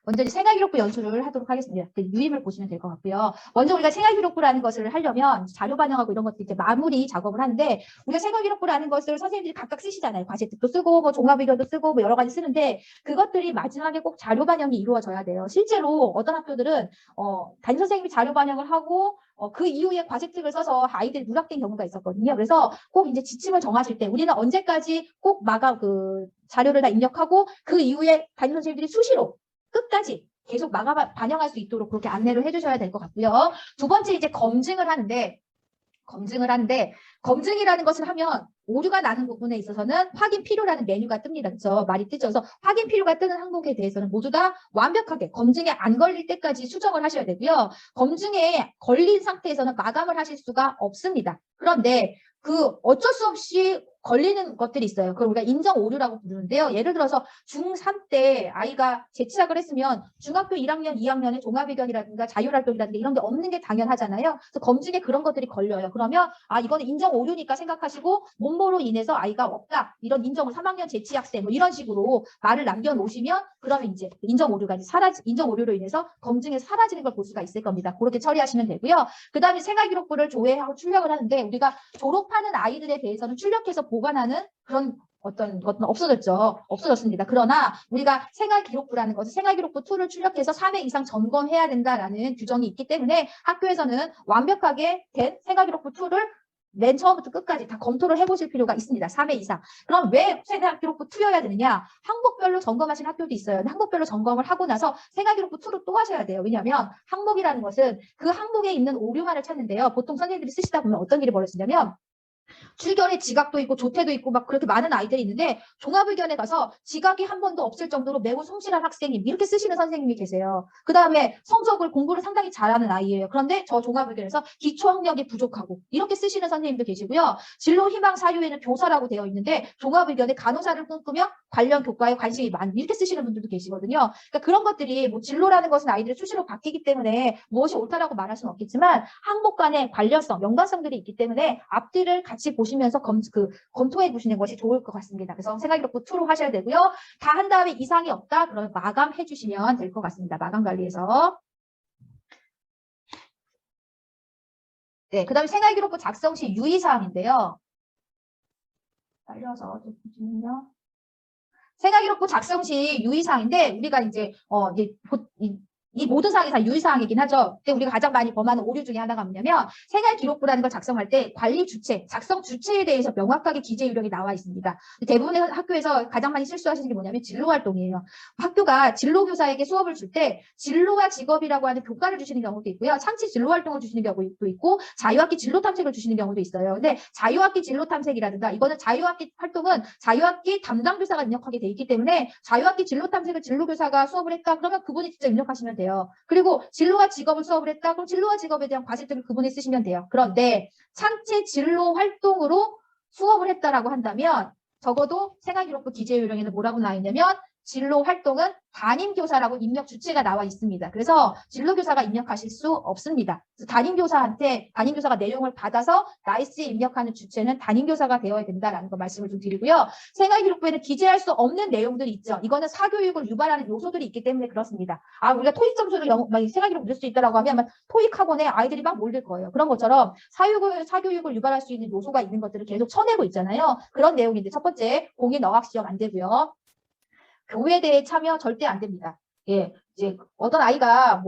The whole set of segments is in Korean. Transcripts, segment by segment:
먼저 이제 생활기록부 연수를 하도록 하겠습니다. 유임을 보시면 될 것 같고요. 먼저 우리가 생활기록부라는 것을 하려면 자료 반영하고 이런 것들 이제 마무리 작업을 하는데, 우리가 생활기록부라는 것을 선생님들이 각각 쓰시잖아요. 과제특도 쓰고 뭐 종합의견도 쓰고 뭐 여러 가지 쓰는데, 그것들이 마지막에 꼭 자료 반영이 이루어져야 돼요. 실제로 어떤 학교들은 담임 선생님이 자료 반영을 하고 그 이후에 과제특을 써서 아이들이 누락된 경우가 있었거든요. 그래서 꼭 이제 지침을 정하실 때 우리는 언제까지 꼭 마감 그 자료를 다 입력하고 그 이후에 담임 선생님들이 수시로 끝까지 계속 반영할 수 있도록 그렇게 안내를 해주셔야 될 것 같고요. 두 번째 이제 검증을 하는데 검증이라는 것을 하면 오류가 나는 부분에 있어서는 확인 필요라는 메뉴가 뜹니다. 그렇죠? 말이 뜨죠. 그래서 확인 필요가 뜨는 항목에 대해서는 모두 다 완벽하게 검증에 안 걸릴 때까지 수정을 하셔야 되고요. 검증에 걸린 상태에서는 마감을 하실 수가 없습니다. 그런데 그 어쩔 수 없이 걸리는 것들이 있어요. 그걸 우리가 인정 오류라고 부르는데요. 예를 들어서 중3 때 아이가 재취학을 했으면 중학교 1학년, 2학년에 종합의견이라든가 자율활동이라든가 이런 게 없는 게 당연하잖아요. 그래서 검증에 그런 것들이 걸려요. 그러면 이거는 인정 오류니까 생각하시고 몸보로 인해서 아이가 없다. 이런 인정을 3학년 재취학생 뭐 이런 식으로 말을 남겨놓으시면 그러면 이제 인정 오류가 인정 오류로 인해서 검증에서 사라지는 걸 볼 수가 있을 겁니다. 그렇게 처리하시면 되고요. 그 다음에 생활기록부를 조회하고 출력을 하는데, 우리가 졸업하는 아이들에 대해서는 출력해서 보관하는 그런 어떤 것은 없어졌습니다. 그러나 우리가 생활기록부라는 것은 생활기록부 2를 출력해서 3회 이상 점검해야 된다라는 규정이 있기 때문에 학교에서는 완벽하게 된 생활기록부 2를 맨 처음부터 끝까지 다 검토를 해보실 필요가 있습니다. 3회 이상. 그럼 왜 생활기록부 2여야 되느냐? 항목별로 점검하신 학교도 있어요. 항목별로 점검을 하고 나서 생활기록부 2로 또 하셔야 돼요. 왜냐하면 항목이라는 것은 그 항목에 있는 오류만을 찾는데요. 보통 선생님들이 쓰시다 보면 어떤 일이 벌어지냐면 출결에 지각도 있고 조퇴도 있고 막 그렇게 많은 아이들이 있는데, 종합의견에 가서 지각이 한 번도 없을 정도로 매우 성실한 학생님 이렇게 쓰시는 선생님이 계세요. 그 다음에 공부를 상당히 잘하는 아이예요. 그런데 저 종합의견에서 기초학력이 부족하고 이렇게 쓰시는 선생님도 계시고요. 진로 희망 사유에는 교사라고 되어 있는데 종합의견에 간호사를 꿈꾸며 관련 교과에 관심이 많은 이렇게 쓰시는 분들도 계시거든요. 그러니까 그런 것들이 뭐 진로라는 것은 아이들이 수시로 바뀌기 때문에 무엇이 옳다라고 말할 수는 없겠지만 항목 간의 관련성, 연관성들이 있기 때문에 앞뒤를 같이 보시면서 검토해 보시는 것이 좋을 것 같습니다. 그래서 생활기록부 2로 하셔야 되고요. 다 한 다음에 이상이 없다 그러면 마감해 주시면 될 것 같습니다. 마감 관리에서. 네, 그 다음에 생활기록부 작성 시 유의사항인데요. 빨려서 좀 보시면요. 생활기록부 작성 시 유의사항인데, 우리가 이제 이 모든 사항이 다 유의사항이긴 하죠. 근데 우리가 가장 많이 범하는 오류 중에 하나가 뭐냐면, 생활기록부라는 걸 작성할 때 관리 주체, 작성 주체에 대해서 명확하게 기재 요령이 나와 있습니다. 대부분의 학교에서 가장 많이 실수하시는 게 뭐냐면 진로활동이에요. 학교가 진로교사에게 수업을 줄 때 진로와 직업이라고 하는 교과를 주시는 경우도 있고요. 창치 진로활동을 주시는 경우도 있고, 자유학기 진로탐색을 주시는 경우도 있어요. 근데 자유학기 진로탐색이라든가 이거는 자유학기 활동은 자유학기 담당교사가 입력하게 돼 있기 때문에, 자유학기 진로탐색을 진로교사가 수업을 했다 그러면 그분이 직접 입력하시면 돼요. 그리고 진로와 직업을 수업을 했다 그럼 진로와 직업에 대한 과제들을 그분이 쓰시면 돼요. 그런데 창체 진로 활동으로 수업을 했다라고 한다면 적어도 생활기록부 기재 요령에는 뭐라고 나와 있냐면, 진로 활동은 담임교사라고 입력 주체가 나와 있습니다. 그래서 진로교사가 입력하실 수 없습니다. 담임교사가 내용을 받아서 나이스에 입력하는 주체는 담임교사가 되어야 된다라는 거 말씀을 좀 드리고요. 생활기록부에는 기재할 수 없는 내용들이 있죠. 이거는 사교육을 유발하는 요소들이 있기 때문에 그렇습니다. 우리가 토익 점수를 생활기록 넣을 수 있다라고 하면 토익 학원에 아이들이 막 몰릴 거예요. 그런 것처럼 사교육을 유발할 수 있는 요소가 있는 것들을 계속 쳐내고 있잖아요. 그런 내용인데, 첫 번째, 공인 어학시험 안 되고요. 교회대회 참여 절대 안 됩니다. 예, 이제 어떤 아이가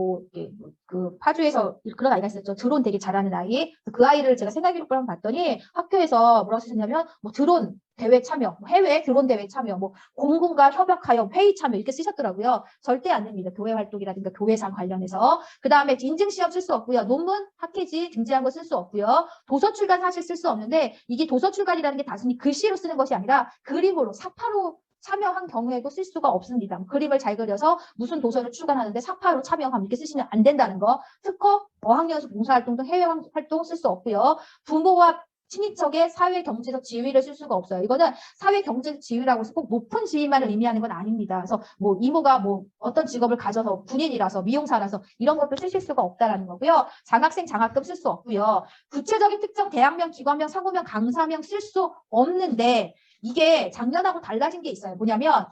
그 파주에서 그런 아이가 있었죠. 드론 되게 잘하는 아이. 그 아이를 제가 생활기록부를 한번 봤더니 학교에서 뭐라고 쓰셨냐면 드론 대회 참여, 해외 드론 대회 참여, 공군과 협약하여 회의 참여 이렇게 쓰셨더라고요. 절대 안 됩니다. 교회 활동이라든가 교회상 관련해서. 그 다음에 인증시험 쓸 수 없고요. 논문, 학회지 등재한 거 쓸 수 없고요. 도서 출간 사실 쓸 수 없는데, 이게 도서 출간이라는 게 단순히 글씨로 쓰는 것이 아니라 그림으로 사파로 참여한 경우에도 쓸 수가 없습니다. 그림을 잘 그려서 무슨 도서를 출간하는데 사파로 참여하면 이렇게 쓰시면 안 된다는 거. 특허, 어학연수 봉사활동 등 해외 활동 쓸 수 없고요. 부모와 친인척의 사회경제적 지위를 쓸 수가 없어요. 이거는 사회경제적 지위라고 해서 꼭 높은 지위만을 의미하는 건 아닙니다. 그래서 이모가 어떤 직업을 가져서 군인이라서 미용사라서 이런 것도 쓰실 수가 없다라는 거고요. 장학생 장학금 쓸 수 없고요. 구체적인 특정 대학명, 기관명, 상호명, 강사명 쓸 수 없는데, 이게 작년하고 달라진 게 있어요. 뭐냐면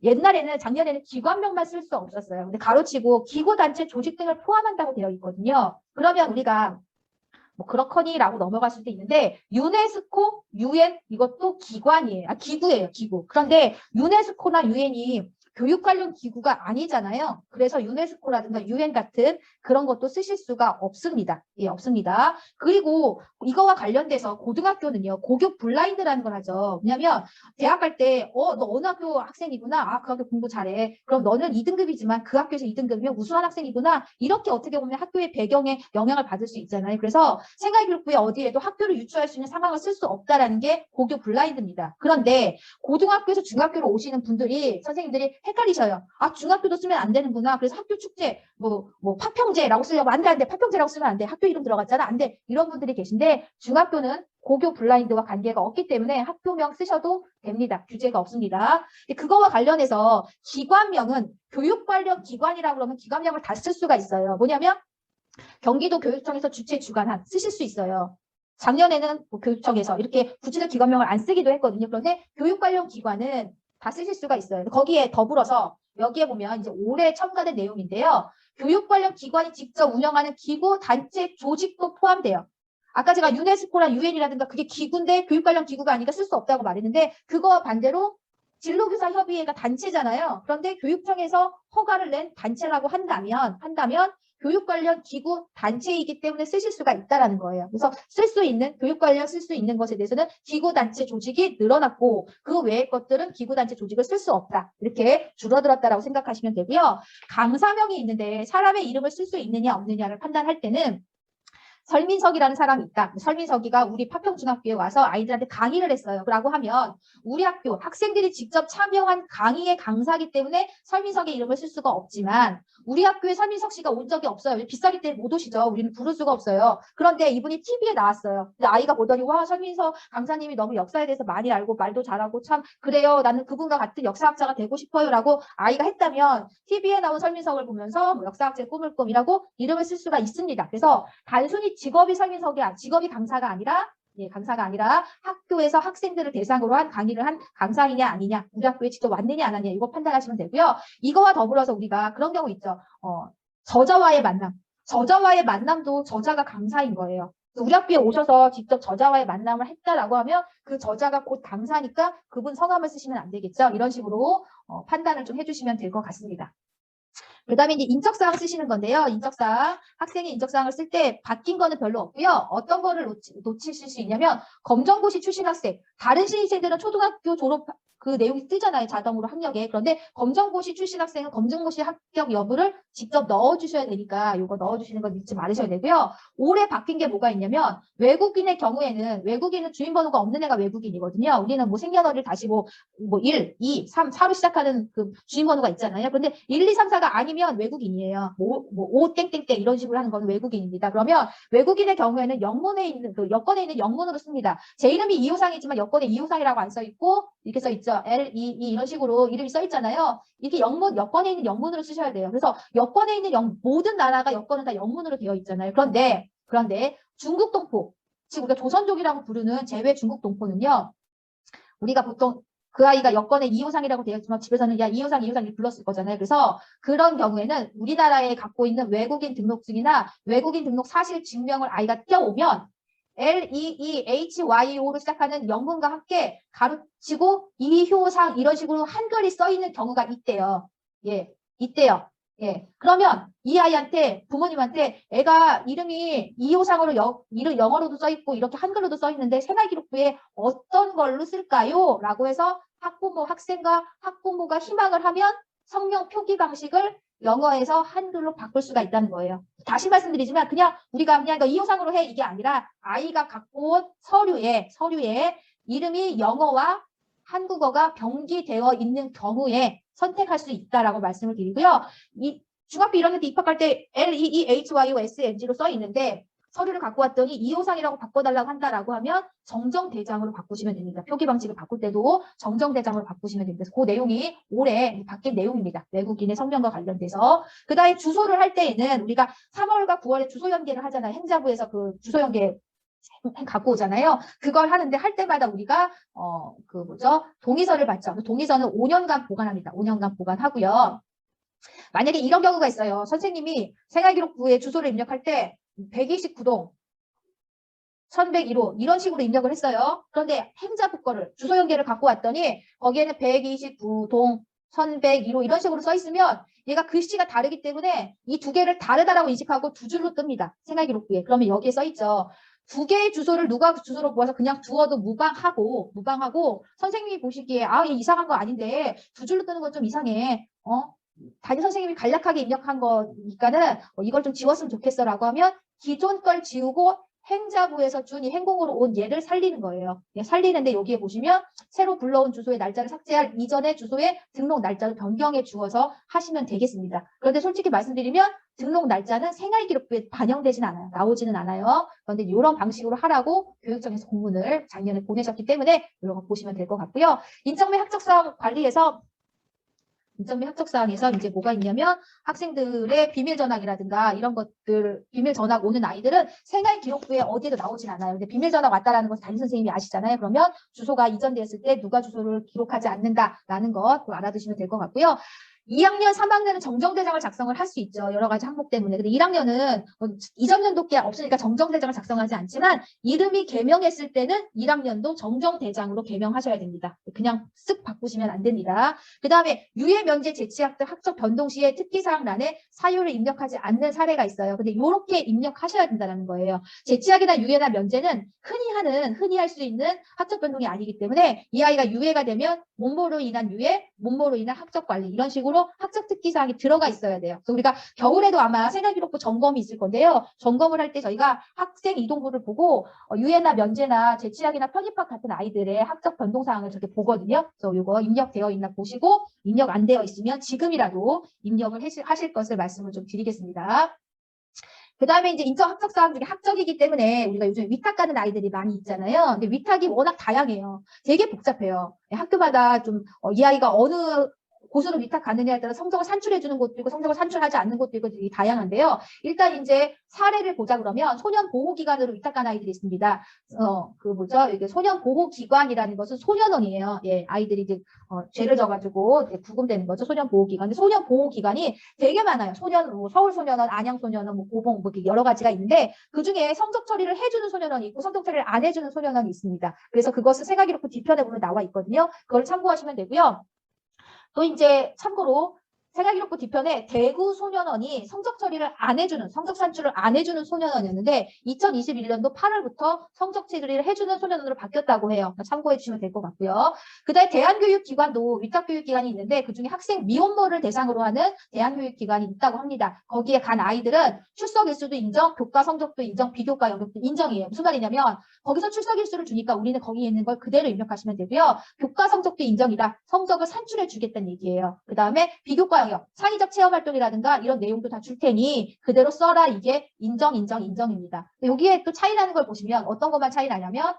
옛날에는 작년에는 기관명만 쓸 수 없었어요. 근데 가로치고 기구단체 조직 등을 포함한다고 되어 있거든요. 그러면 우리가 뭐 그렇거니라고 넘어갈 수도 있는데 유네스코, 유엔 이것도 기관이에요. 기구예요, 기구. 그런데 유네스코나 유엔이 교육 관련 기구가 아니잖아요. 그래서 유네스코라든가 유엔 같은 그런 것도 쓰실 수가 없습니다. 예, 없습니다. 그리고 이거와 관련돼서 고등학교는요, 고교 블라인드라는 걸 하죠. 왜냐면 대학 갈 때, 너 어느 학교 학생이구나. 그 학교 공부 잘해. 그럼 너는 2등급이지만 그 학교에서 2등급이면 우수한 학생이구나. 이렇게 어떻게 보면 학교의 배경에 영향을 받을 수 있잖아요. 그래서 생활교육부에 어디에도 학교를 유추할 수 있는 상황을 쓸 수 없다라는 게 고교 블라인드입니다. 그런데 고등학교에서 중학교로 오시는 분들이 선생님들이 헷갈리셔요. 중학교도 쓰면 안 되는구나. 그래서 학교 축제 뭐 파평제라고 쓰려고 안 돼. 파평제라고 쓰면 안 돼. 학교 이름 들어갔잖아. 안 돼. 이런 분들이 계신데 중학교는 고교 블라인드와 관계가 없기 때문에 학교명 쓰셔도 됩니다. 규제가 없습니다. 그거와 관련해서 기관명은 교육 관련 기관이라고 그러면 기관명을 다 쓸 수가 있어요. 뭐냐면 경기도 교육청에서 주최 주관한 쓰실 수 있어요. 작년에는 뭐 교육청에서 이렇게 구체적 기관명을 안 쓰기도 했거든요. 그런데 교육 관련 기관은 다 쓰실 수가 있어요. 거기에 더불어서 여기에 보면 이제 올해 첨가된 내용인데요. 교육 관련 기관이 직접 운영하는 기구, 단체, 조직도 포함돼요. 아까 제가 유네스코랑 유엔이라든가 그게 기구인데 교육 관련 기구가 아니니까 쓸 수 없다고 말했는데 그거와 반대로 진로교사 협의회가 단체잖아요. 그런데 교육청에서 허가를 낸 단체라고 한다면 교육 관련 기구 단체이기 때문에 쓰실 수가 있다라는 거예요. 그래서 쓸 수 있는 교육 관련 쓸 수 있는 것에 대해서는 기구 단체 조직이 늘어났고 그 외의 것들은 기구 단체 조직을 쓸 수 없다. 이렇게 줄어들었다라고 생각하시면 되고요. 강사명이 있는데 사람의 이름을 쓸 수 있느냐 없느냐를 판단할 때는 설민석이라는 사람이 있다. 설민석이가 우리 파평중학교에 와서 아이들한테 강의를 했어요. 라고 하면 우리 학교 학생들이 직접 참여한 강의의 강사이기 때문에 설민석의 이름을 쓸 수가 없지만 우리 학교에 설민석 씨가 온 적이 없어요. 비싸기 때문에 못 오시죠. 우리는 부를 수가 없어요. 그런데 이분이 TV에 나왔어요. 근데 아이가 보더니 와 설민석 강사님이 너무 역사에 대해서 많이 알고 말도 잘하고 참 그래요. 나는 그분과 같은 역사학자가 되고 싶어요. 라고 아이가 했다면 TV에 나온 설민석을 보면서 뭐 역사학자의 꿈을 꿈이라고 이름을 쓸 수가 있습니다. 그래서 단순히 직업이 직업이 강사가 아니라 강사가 아니라 학교에서 학생들을 대상으로 한 강의를 한 강사이냐 아니냐, 우리 학교에 직접 왔느냐 안 왔느냐 이거 판단하시면 되고요. 이거와 더불어서 우리가 그런 경우 있죠. 저자와의 만남. 저자와의 만남도 저자가 강사인 거예요. 우리 학교에 오셔서 직접 저자와의 만남을 했다라고 하면 그 저자가 곧 강사니까 그분 성함을 쓰시면 안 되겠죠. 이런 식으로 판단을 좀 해주시면 될 것 같습니다. 그 다음에 이제 인적사항 쓰시는 건데요. 인적사항, 학생이 인적사항을 쓸 때 바뀐 거는 별로 없고요. 어떤 거를 놓치실 수 있냐면 검정고시 출신 학생, 다른 신입생들은 초등학교 졸업 그 내용이 뜨잖아요. 자동으로 학력에. 그런데 검정고시 출신 학생은 검정고시 합격 여부를 직접 넣어주셔야 되니까 이거 넣어주시는 거 잊지 말으셔야 되고요. 올해 바뀐 게 뭐가 있냐면 외국인의 경우에는 외국인은 주민번호가 없는 애가 외국인이거든요. 우리는 뭐 생년월일 다시 뭐 1, 2, 3, 4로 시작하는 그 주민번호가 있잖아요. 그런데 1, 2, 3, 4가 아니면 외국인이에요. 5 땡땡땡 이런 식으로 하는 건 외국인입니다. 그러면 외국인의 경우에는 영문에 있는 그 여권에 있는 영문으로 씁니다. 제 이름이 이호상이지만 여권에 이호상이라고 안 써 있고 이렇게 써 있죠. L-E-E 이런 식으로 이름이 써 있잖아요. 이게 여권에 있는 영문으로 쓰셔야 돼요. 그래서 여권에 있는 모든 나라가 여권은 다 영문으로 되어 있잖아요. 그런데 중국 동포, 지금 우리가 조선족이라고 부르는 제외 중국 동포는요. 우리가 보통 그 아이가 여권에 이호상이라고 되어 있지만 집에서는 야 이호상 이렇게 불렀을 거잖아요. 그래서 그런 경우에는 우리나라에 갖고 있는 외국인 등록증이나 외국인 등록 사실 증명을 아이가 띄워오면 LEEHYO로 시작하는 영문과 함께 가르치고 이효상 이런 식으로 한글이 써 있는 경우가 있대요. 예, 있대요. 예, 그러면 이 아이한테 부모님한테 애가 이름이 이호상으로 이름 영어로도 써 있고 이렇게 한글로도 써 있는데 생활기록부에 어떤 걸로 쓸까요? 라고 해서 학부모 학생과 학부모가 희망을 하면 성명 표기 방식을 영어에서 한글로 바꿀 수가 있다는 거예요. 다시 말씀드리지만 우리가 그냥 너 이호상으로 해 이게 아니라 아이가 갖고 온 서류에 이름이 영어와 한국어가 병기되어 있는 경우에 선택할 수 있다라고 말씀을 드리고요. 이 중학교 1학년 때 입학할 때 LEEHYOSNG로 써 있는데 서류를 갖고 왔더니 이호상이라고 바꿔달라고 한다라고 하면 정정대장으로 바꾸시면 됩니다. 표기 방식을 바꿀 때도 정정대장으로 바꾸시면 됩니다. 그 내용이 올해 바뀐 내용입니다. 외국인의 성명과 관련돼서. 그 다음에 주소를 할 때에는 우리가 3월과 9월에 주소 연계를 하잖아요. 행자부에서 그 주소 연계 갖고 오잖아요. 그걸 하는데 할 때마다 우리가 동의서를 받죠. 동의서는 5년간 보관합니다. 5년간 보관하고요. 만약에 이런 경우가 있어요. 선생님이 생활기록부에 주소를 입력할 때 129동 1101호 이런 식으로 입력을 했어요. 그런데 행자부 거를 주소 연계를 갖고 왔더니 거기에는 129동 1101호 이런 식으로 써 있으면 얘가 글씨가 다르기 때문에 이 두 개를 다르다라고 인식하고 두 줄로 뜹니다. 생활기록부에. 그러면 여기에 써 있죠. 두 개의 주소를 누가 주소로 모아서 그냥 두어도 무방하고 선생님이 보시기에 아, 이게 이상한 거 아닌데 두 줄로 뜨는 건 좀 이상해. 담임 선생님이 간략하게 입력한 거니까는 이걸 좀 지웠으면 좋겠어라고 하면 기존 걸 지우고 행자부에서 준 이 행공으로 온 얘를 살리는 거예요. 살리는데 여기에 보시면 새로 불러온 주소의 날짜를 삭제할 이전의 주소의 등록 날짜를 변경해 주어서 하시면 되겠습니다. 그런데 솔직히 말씀드리면 등록 날짜는 생활기록부에 반영되진 않아요. 나오지는 않아요. 그런데 이런 방식으로 하라고 교육청에서 공문을 작년에 보내셨기 때문에 이런 거 보시면 될 것 같고요. 인적 및 학적성 관리에서 이제 뭐가 있냐면 학생들의 비밀 전학이라든가 이런 것들 비밀 전학 오는 아이들은 생활 기록부에 어디에도 나오진 않아요. 근데 비밀 전학 왔다라는 것을 담임 선생님이 아시잖아요. 그러면 주소가 이전됐을 때 누가 주소를 기록하지 않는다라는 것 알아두시면 될 것 같고요. 2학년, 3학년은 정정대장을 작성을 할 수 있죠. 여러 가지 항목 때문에. 근데 1학년은 이전 연도께 없으니까 정정대장을 작성하지 않지만 이름이 개명했을 때는 1학년도 정정대장으로 개명하셔야 됩니다. 그냥 쓱 바꾸시면 안 됩니다. 그 다음에 유예 면제 재취학등 학적 변동 시에 특기사항란에 사유를 입력하지 않는 사례가 있어요. 근데 이렇게 입력하셔야 된다는 거예요. 재취학이나 유예나 면제는 흔히 할 수 있는 학적 변동이 아니기 때문에 이 아이가 유예가 되면 몸모로 인한 유예, 몸모로 인한 학적 관리 이런 식으로 학적 특기사항이 들어가 있어야 돼요. 그래서 우리가 겨울에도 아마 생활기록부 점검이 있을 건데요. 점검을 할 때 저희가 학생 이동부를 보고 유예나 면제나 재취학이나 편입학 같은 아이들의 학적 변동사항을 저렇게 보거든요. 그래서 이거 입력되어 있나 보시고 입력 안 되어 있으면 지금이라도 입력을 하실 것을 말씀을 좀 드리겠습니다. 그 다음에 이제 인적 학적 사항 중에 학적이기 때문에 우리가 요즘 위탁 가는 아이들이 많이 있잖아요. 근데 위탁이 워낙 다양해요. 되게 복잡해요. 학교마다 좀 이 아이가 어느 곳으로 위탁 가느냐에 따라 성적을 산출해 주는 곳도 있고 성적을 산출하지 않는 곳도 있고 되게 다양한데요. 일단 이제 사례를 보자 그러면 소년 보호기관으로 위탁 간 아이들이 있습니다. 이게 소년 보호기관이라는 것은 소년원이에요. 예, 아이들이 이제 죄를 져가지고 구금되는 거죠. 소년 보호기관. 근데 소년 보호기관이 되게 많아요. 서울 소년원, 안양 소년원, 고봉 여러 가지가 있는데 그 중에 성적 처리를 해주는 소년원이 있고 성적 처리를 안 해주는 소년원이 있습니다. 그래서 그것은 생활기록부 뒤편에 보면 나와 있거든요. 그걸 참고하시면 되고요. 또 이제 참고로 생활기록부 뒤편에 대구 소년원이 성적 처리를 안 해주는, 성적 산출을 안 해주는 소년원이었는데 2021년도 8월부터 성적 처리를 해주는 소년원으로 바뀌었다고 해요. 참고해 주시면 될 것 같고요. 그 다음에 대한교육기관도 위탁교육기관이 있는데 그중에 학생 미혼모를 대상으로 하는 대한교육기관이 있다고 합니다. 거기에 간 아이들은 출석 일수도 인정, 교과 성적도 인정, 비교과 영역도 인정이에요. 무슨 말이냐면 거기서 출석 일수를 주니까 우리는 거기에 있는 걸 그대로 입력하시면 되고요. 교과 성적도 인정이다. 성적을 산출해 주겠다는 얘기예요. 그 다음에 비교과 영역, 창의적 체험 활동이라든가 이런 내용도 다 줄 테니 그대로 써라. 이게 인정입니다. 여기에 또 차이 나는 걸 보시면 어떤 것만 차이 나냐면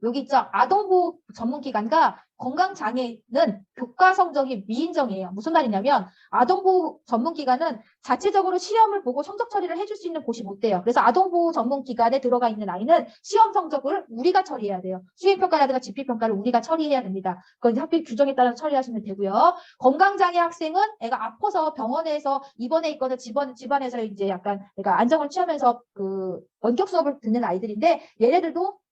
여기 있죠. 아동보호 전문기관과 건강장애는 교과 성적이 미인정이에요. 무슨 말이냐면 아동보호 전문기관은 자체적으로 시험을 보고 성적 처리를 해줄 수 있는 곳이 못 돼요. 그래서 아동보호 전문기관에 들어가 있는 아이는 시험 성적을 우리가 처리해야 돼요. 수행평가라든가 집필평가를 우리가 처리해야 됩니다. 그건 이제 학교 규정에 따라서 처리하시면 되고요. 건강장애 학생은 애가 아파서 병원에서 입원해 있거나 집안에서 이제 약간 애가 안정을 취하면서 원격 수업을 듣는 아이들인데 얘네들도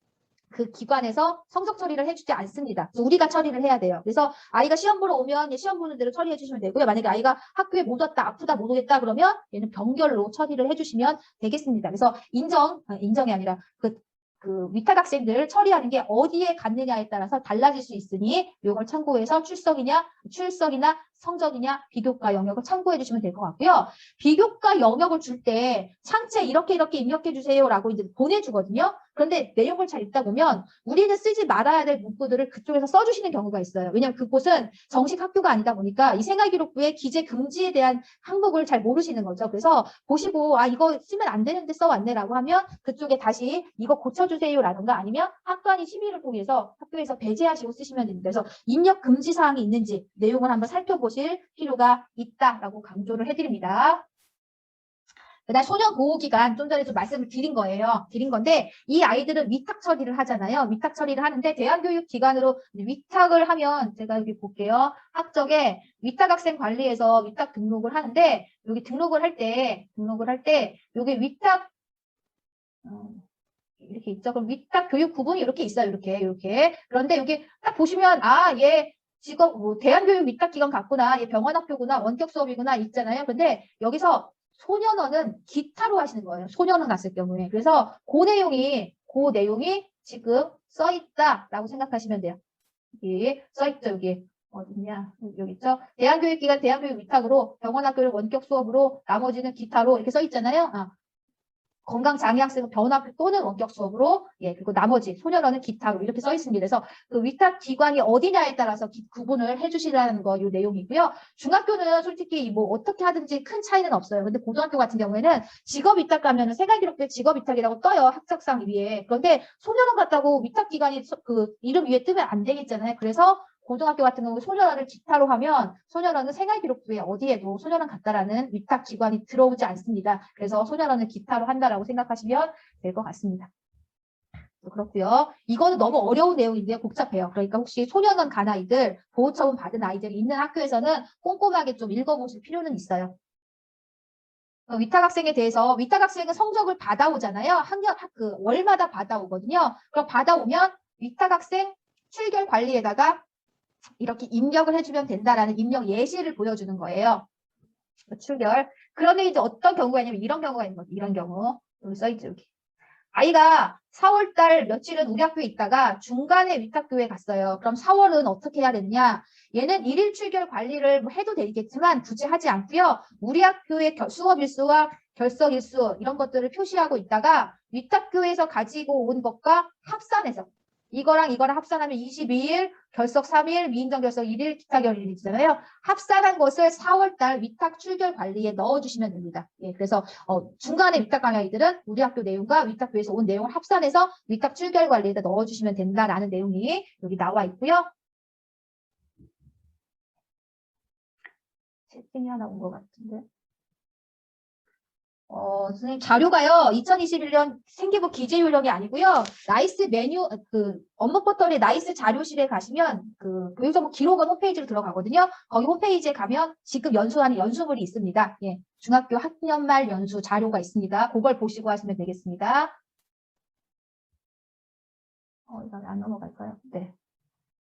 그 기관에서 성적 처리를 해주지 않습니다. 그래서 우리가 처리를 해야 돼요. 그래서 아이가 시험 보러 오면 시험 보는 대로 처리해 주시면 되고요. 만약에 아이가 학교에 못 왔다, 아프다, 못 오겠다 그러면 얘는 병결로 처리를 해주시면 되겠습니다. 그래서 인정이 아니라 그 위탁 학생들 처리하는 게 어디에 갔느냐에 따라서 달라질 수 있으니 이걸 참고해서 출석이나 성적이냐 비교과 영역을 참고해 주시면 될 것 같고요. 비교과 영역을 줄 때 창체 이렇게 입력해 주세요라고 이제 보내주거든요. 그런데 내용을 잘 읽다 보면 우리는 쓰지 말아야 될 문구들을 그쪽에서 써주시는 경우가 있어요. 왜냐하면 그곳은 정식 학교가 아니다 보니까 이 생활기록부의 기재 금지에 대한 항목을 잘 모르시는 거죠. 그래서 보시고 이거 쓰면 안 되는데 써왔네라고 하면 그쪽에 다시 이거 고쳐주세요라든가 아니면 학관이 심의를 통해서 학교에서 배제하시고 쓰시면 됩니다. 그래서 입력 금지 사항이 있는지 내용을 한번 살펴보실 필요가 있다라고 강조를 해드립니다. 그다음 소년 보호 기간 좀 전에 좀 말씀을 드린 거예요. 드린 건데 이 아이들은 위탁 처리를 하잖아요. 위탁 처리를 하는데 대안교육기관으로 위탁을 하면 제가 여기 볼게요. 학적에 위탁학생 관리에서 위탁 등록을 하는데 여기 등록을 할 때 여기 위탁 이렇게 있죠. 그럼 위탁 교육 구분이 이렇게 있어요. 이렇게. 그런데 여기 딱 보시면 얘 직업 뭐 대안교육 위탁기관 같구나. 얘 병원학교구나. 원격 수업이구나 있잖아요. 근데 여기서 소년원은 기타로 하시는 거예요. 소년원 갔을 경우에. 그래서 그 내용이 지금 써 있다라고 생각하시면 돼요. 여기 써 있죠. 여기 어디냐? 여기 있죠. 대안교육기관 대안교육 위탁으로 병원학교를 원격 수업으로 나머지는 기타로 이렇게 써 있잖아요. 건강장애 학생은 병원학교 또는 원격 수업으로, 그리고 나머지 소년원은 기타로 이렇게 써 있습니다. 그래서 그 위탁 기관이 어디냐에 따라서 구분을 해주시라는 거, 이 내용이고요. 중학교는 솔직히 뭐 어떻게 하든지 큰 차이는 없어요. 근데 고등학교 같은 경우에는 직업 위탁 가면은 생활기록부에 직업 위탁이라고 떠요. 학적상 위에. 그런데 소년원 같다고 위탁 기관이 그 이름 위에 뜨면 안 되겠잖아요. 그래서 고등학교 같은 경우 소년원을 기타로 하면 소년원은 생활기록부에 어디에도 소년원 같다라는 위탁 기관이 들어오지 않습니다. 그래서 소년원을 기타로 한다라고 생각하시면 될 것 같습니다. 그렇고요. 이거는 너무 어려운 내용인데요. 복잡해요. 그러니까 혹시 소년원 간 아이들, 보호처분 받은 아이들이 있는 학교에서는 꼼꼼하게 좀 읽어보실 필요는 있어요. 위탁학생에 대해서 위탁학생은 성적을 받아오잖아요. 월마다 받아오거든요. 그럼 받아오면 위탁학생 출결 관리에다가 이렇게 입력을 해주면 된다라는 입력 예시를 보여주는 거예요. 출결. 그러면 이제 어떤 경우가 있냐면 이런 경우가 있는 거죠. 이런 경우. 여기 써있죠. 여기. 아이가 4월달 며칠은 우리 학교에 있다가 중간에 위탁교에 갔어요. 그럼 4월은 어떻게 해야 되느냐? 얘는 일일 출결 관리를 해도 되겠지만 굳이 하지 않고요. 우리 학교의 수업 일수와 결석 일수 이런 것들을 표시하고 있다가 위탁교에서 가지고 온 것과 합산해서 이거랑 합산하면 22일, 결석 3일, 미인정 결석 1일, 기타 결일 있잖아요. 합산한 것을 4월달 위탁 출결 관리에 넣어주시면 됩니다. 그래서 중간에 위탁 간 아이들은 우리 학교 내용과 위탁교에서 온 내용을 합산해서 위탁 출결 관리에다 넣어주시면 된다라는 내용이 여기 나와 있고요. 채팅이 하나 온 것 같은데. 선생님 자료가요. 2021년 생기부 기재 요령이 아니고요. 나이스 메뉴 업무 포털의 나이스 자료실에 가시면 교육정보 기록원 홈페이지로 들어가거든요. 거기 홈페이지에 가면 지금 연수하는 연수물이 있습니다. 중학교 학년 말 연수 자료가 있습니다. 그걸 보시고 하시면 되겠습니다. 이거 안 넘어갈까요? 네.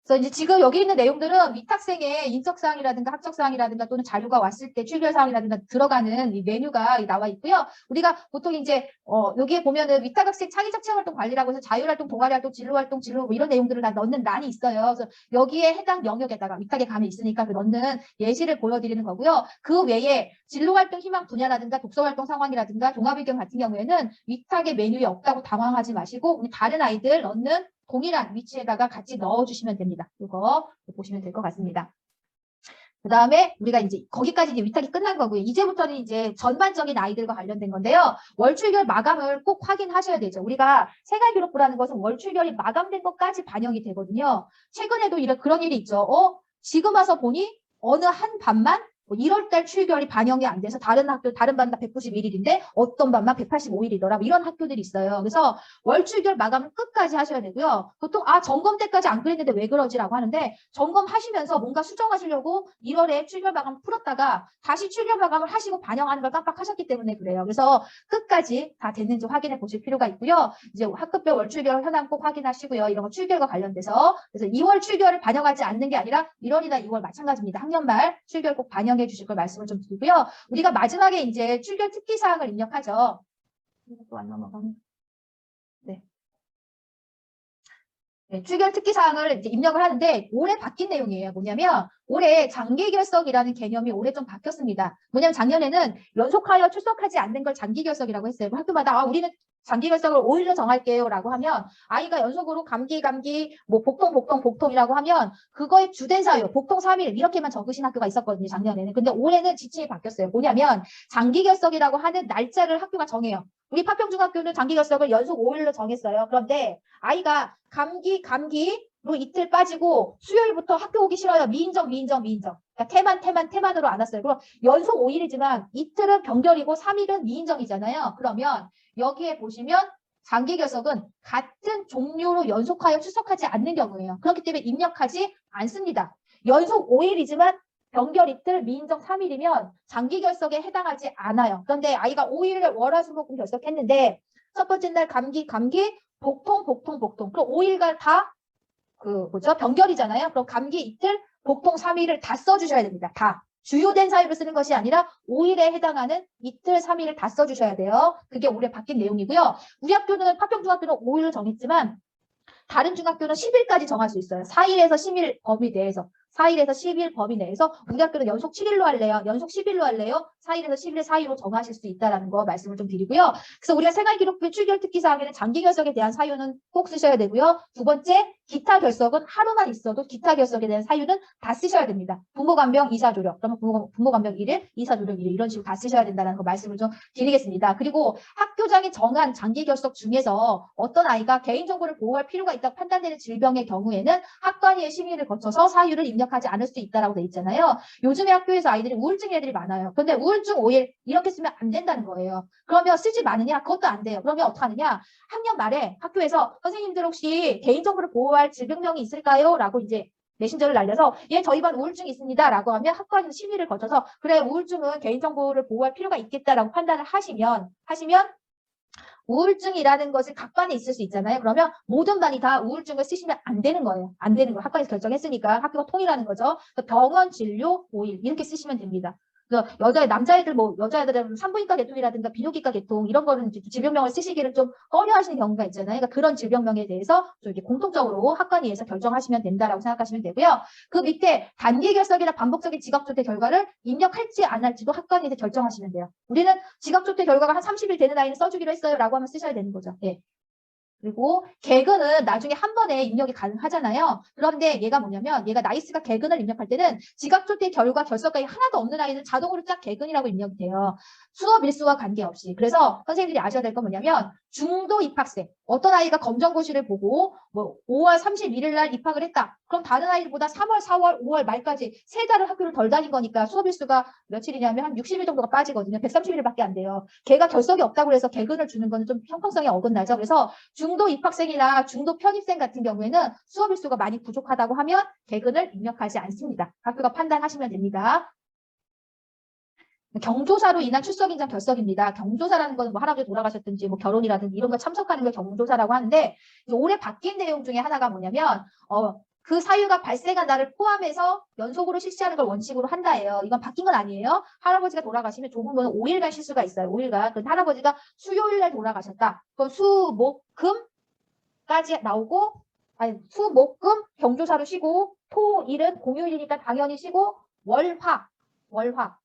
그래서 이제 지금 여기 있는 내용들은 위탁생의 인적사항이라든가 학적사항이라든가 또는 자료가 왔을 때 출결사항이라든가 들어가는 이 메뉴가 나와 있고요. 우리가 보통 이제 여기에 보면은 위탁학생 창의적 체험활동 관리라고 해서 자율활동, 동아리활동, 진로활동, 뭐 이런 내용들을 다 넣는 란이 있어요. 그래서 여기에 해당 영역에다가 위탁에 감이 있으니까 그 넣는 예시를 보여드리는 거고요. 그 외에 진로활동 희망 분야라든가 독서활동 상황이라든가 종합의견 같은 경우에는 위탁의 메뉴에 없다고 당황하지 마시고 우리 다른 아이들 넣는 동일한 위치에다가 같이 넣어주시면 됩니다. 이거 보시면 될 것 같습니다. 그 다음에 우리가 이제 거기까지 이제 위탁이 끝난 거고요. 이제부터는 이제 전반적인 아이들과 관련된 건데요. 월출결 마감을 꼭 확인하셔야 되죠. 우리가 생활기록부라는 것은 월출결이 마감된 것까지 반영이 되거든요. 최근에도 그런 일이 있죠. 지금 와서 보니 어느 한 반만 1월달 출결이 반영이 안 돼서 다른 반 다 191일인데 어떤 반만 185일이더라. 이런 학교들이 있어요. 그래서 월 출결 마감을 끝까지 하셔야 되고요. 보통 점검 때까지 안 그랬는데 왜 그러지라고 하는데 점검하시면서 뭔가 수정하시려고 1월에 출결 마감 풀었다가 다시 출결 마감을 하시고 반영하는 걸 깜빡하셨기 때문에 그래요. 그래서 끝까지 다 됐는지 확인해 보실 필요가 있고요. 이제 학급별 월 출결 현황 꼭 확인하시고요. 이런 거 출결과 관련돼서 그래서 2월 출결을 반영하지 않는 게 아니라 1월이나 2월 마찬가지입니다. 학년 말 출결 꼭 반영해 주실 걸 말씀을 좀 드리고요. 우리가 마지막에 이제 출결 특기 사항을 입력하죠. 또 안 넘어가네. 네, 출결 특기 사항을 이제 입력을 하는데 올해 바뀐 내용이에요. 뭐냐면 올해 장기 결석이라는 개념이 올해 좀 바뀌었습니다. 뭐냐면 작년에는 연속하여 출석하지 않는 걸 장기 결석이라고 했어요. 학교마다 우리는 장기 결석을 5일로 정할게요 라고 하면 아이가 연속으로 감기 뭐 복통이라고 하면 그거의 주된 사유 복통 3일 이렇게만 적으신 학교가 있었거든요. 작년에는. 근데 올해는 지침이 바뀌었어요. 뭐냐면 장기 결석이라고 하는 날짜를 학교가 정해요. 우리 파평중학교는 장기 결석을 연속 5일로 정했어요. 그런데 아이가 감기로 이틀 빠지고 수요일부터 학교 오기 싫어요. 미인정. 그러니까 태만으로 안 왔어요. 그럼 연속 5일이지만 이틀은 병결이고 3일은 미인정이잖아요. 그러면 여기에 보시면 장기 결석은 같은 종류로 연속하여 출석하지 않는 경우예요. 그렇기 때문에 입력하지 않습니다. 연속 5일이지만 병결 이틀, 미인정 3일이면 장기 결석에 해당하지 않아요. 그런데 아이가 5일을 월화수목금 결석했는데 첫 번째 날 감기, 복통. 그럼 5일간 다 병결이잖아요. 그럼 감기 이틀, 복통 3일을 다 써주셔야 됩니다. 다. 주요된 사유를 쓰는 것이 아니라 5일에 해당하는 이틀, 3일을 다 써주셔야 돼요. 그게 올해 바뀐 내용이고요. 우리 학교는 파평중학교는 5일을 정했지만 다른 중학교는 10일까지 정할 수 있어요. 4일에서 10일 범위 내에서. 4일에서 10일 범위 내에서 우리 학교는 연속 7일로 할래요? 연속 10일로 할래요? 4일에서 10일 사이로 정하실 수 있다는 거 말씀을 좀 드리고요. 그래서 우리가 생활기록부 출결 특기사항에는 장기 결석에 대한 사유는 꼭 쓰셔야 되고요. 두 번째, 기타 결석은 하루만 있어도 기타 결석에 대한 사유는 다 쓰셔야 됩니다. 부모간병, 이사조력. 그러면 부모간병 1일, 이사조력 1일 이런 식으로 다 쓰셔야 된다는 거 말씀을 좀 드리겠습니다. 그리고 학교장이 정한 장기 결석 중에서 어떤 아이가 개인정보를 보호할 필요가 있다고 판단되는 질병의 경우에는 학관위의 심의를 거쳐서 사유를 입력하지 않을 수 있다라고 돼 있잖아요. 요즘에 학교에서 아이들이 우울증 애들이 많아요. 그런데 우울증 5일 이렇게 쓰면 안 된다는 거예요. 그러면 쓰지 마느냐? 그것도 안 돼요. 그러면 어떡하느냐? 학년 말에 학교에서 선생님들 혹시 개인정보를 보호할 질병명이 있을까요? 라고 이제 메신저를 날려서 저희 반 우울증이 있습니다. 라고 하면 학과에서 심의를 거쳐서 그래 우울증은 개인정보를 보호할 필요가 있겠다라고 판단을 하시면 우울증이라는 것이 각 반에 있을 수 있잖아요. 그러면 모든 반이 다 우울증을 쓰시면 안 되는 거예요. 안 되는 거예요. 학과에서 결정했으니까 학교가 통일하는 거죠. 병원 진료 5일 이렇게 쓰시면 됩니다. 그래서 여자애들은 산부인과 계통이라든가 비뇨기과 계통 이런 거는 질병명을 쓰시기를 좀 꺼려하시는 경우가 있잖아요. 그러니까 그런 질병명에 대해서 좀 이렇게 공통적으로 학관위에서 결정하시면 된다라고 생각하시면 되고요. 그 밑에 단기 결석이나 반복적인 지각조퇴 결과를 입력할지 안 할지도 학관위에서 결정하시면 돼요. 우리는 지각조퇴 결과가 한 30일 되는 아이는 써주기로 했어요라고 하면 쓰셔야 되는 거죠. 예. 그리고 개근은 나중에 한 번에 입력이 가능하잖아요. 그런데 얘가 뭐냐면 얘가 나이스가 개근을 입력할 때는 지각조퇴 결과 결석가에 하나도 없는 아이는 자동으로 쫙 개근이라고 입력이 돼요. 수업 일수와 관계없이. 그래서 선생님들이 아셔야 될 건 뭐냐면 중도 입학생. 어떤 아이가 검정고시를 보고 5월 31일 날 입학을 했다. 그럼 다른 아이들보다 3월, 4월, 5월 말까지 세 달을 학교를 덜 다닌 거니까 수업 일수가 며칠이냐면 한 60일 정도가 빠지거든요. 130일밖에 안 돼요. 걔가 결석이 없다고 해서 개근을 주는 건 좀 형평성에 어긋나죠. 그래서 중도 입학생이나 중도 편입생 같은 경우에는 수업 일수가 많이 부족하다고 하면 개근을 입력하지 않습니다. 학교가 판단하시면 됩니다. 경조사로 인한 출석 인정 결석입니다. 경조사라는 건 뭐 할아버지 돌아가셨든지 뭐 결혼이라든지 이런 거 참석하는 걸 경조사라고 하는데 올해 바뀐 내용 중에 하나가 뭐냐면 그 사유가 발생한 날을 포함해서 연속으로 실시하는 걸 원칙으로 한다예요. 이건 바뀐 건 아니에요. 할아버지가 돌아가시면 좁은 거는 5일간 실수가 있어요. 5일간. 근데 할아버지가 수요일 날 돌아가셨다. 그럼 수, 목, 금까지 나오고 수, 목, 금 경조사로 쉬고 토, 일은 공휴일이니까 당연히 쉬고 월화.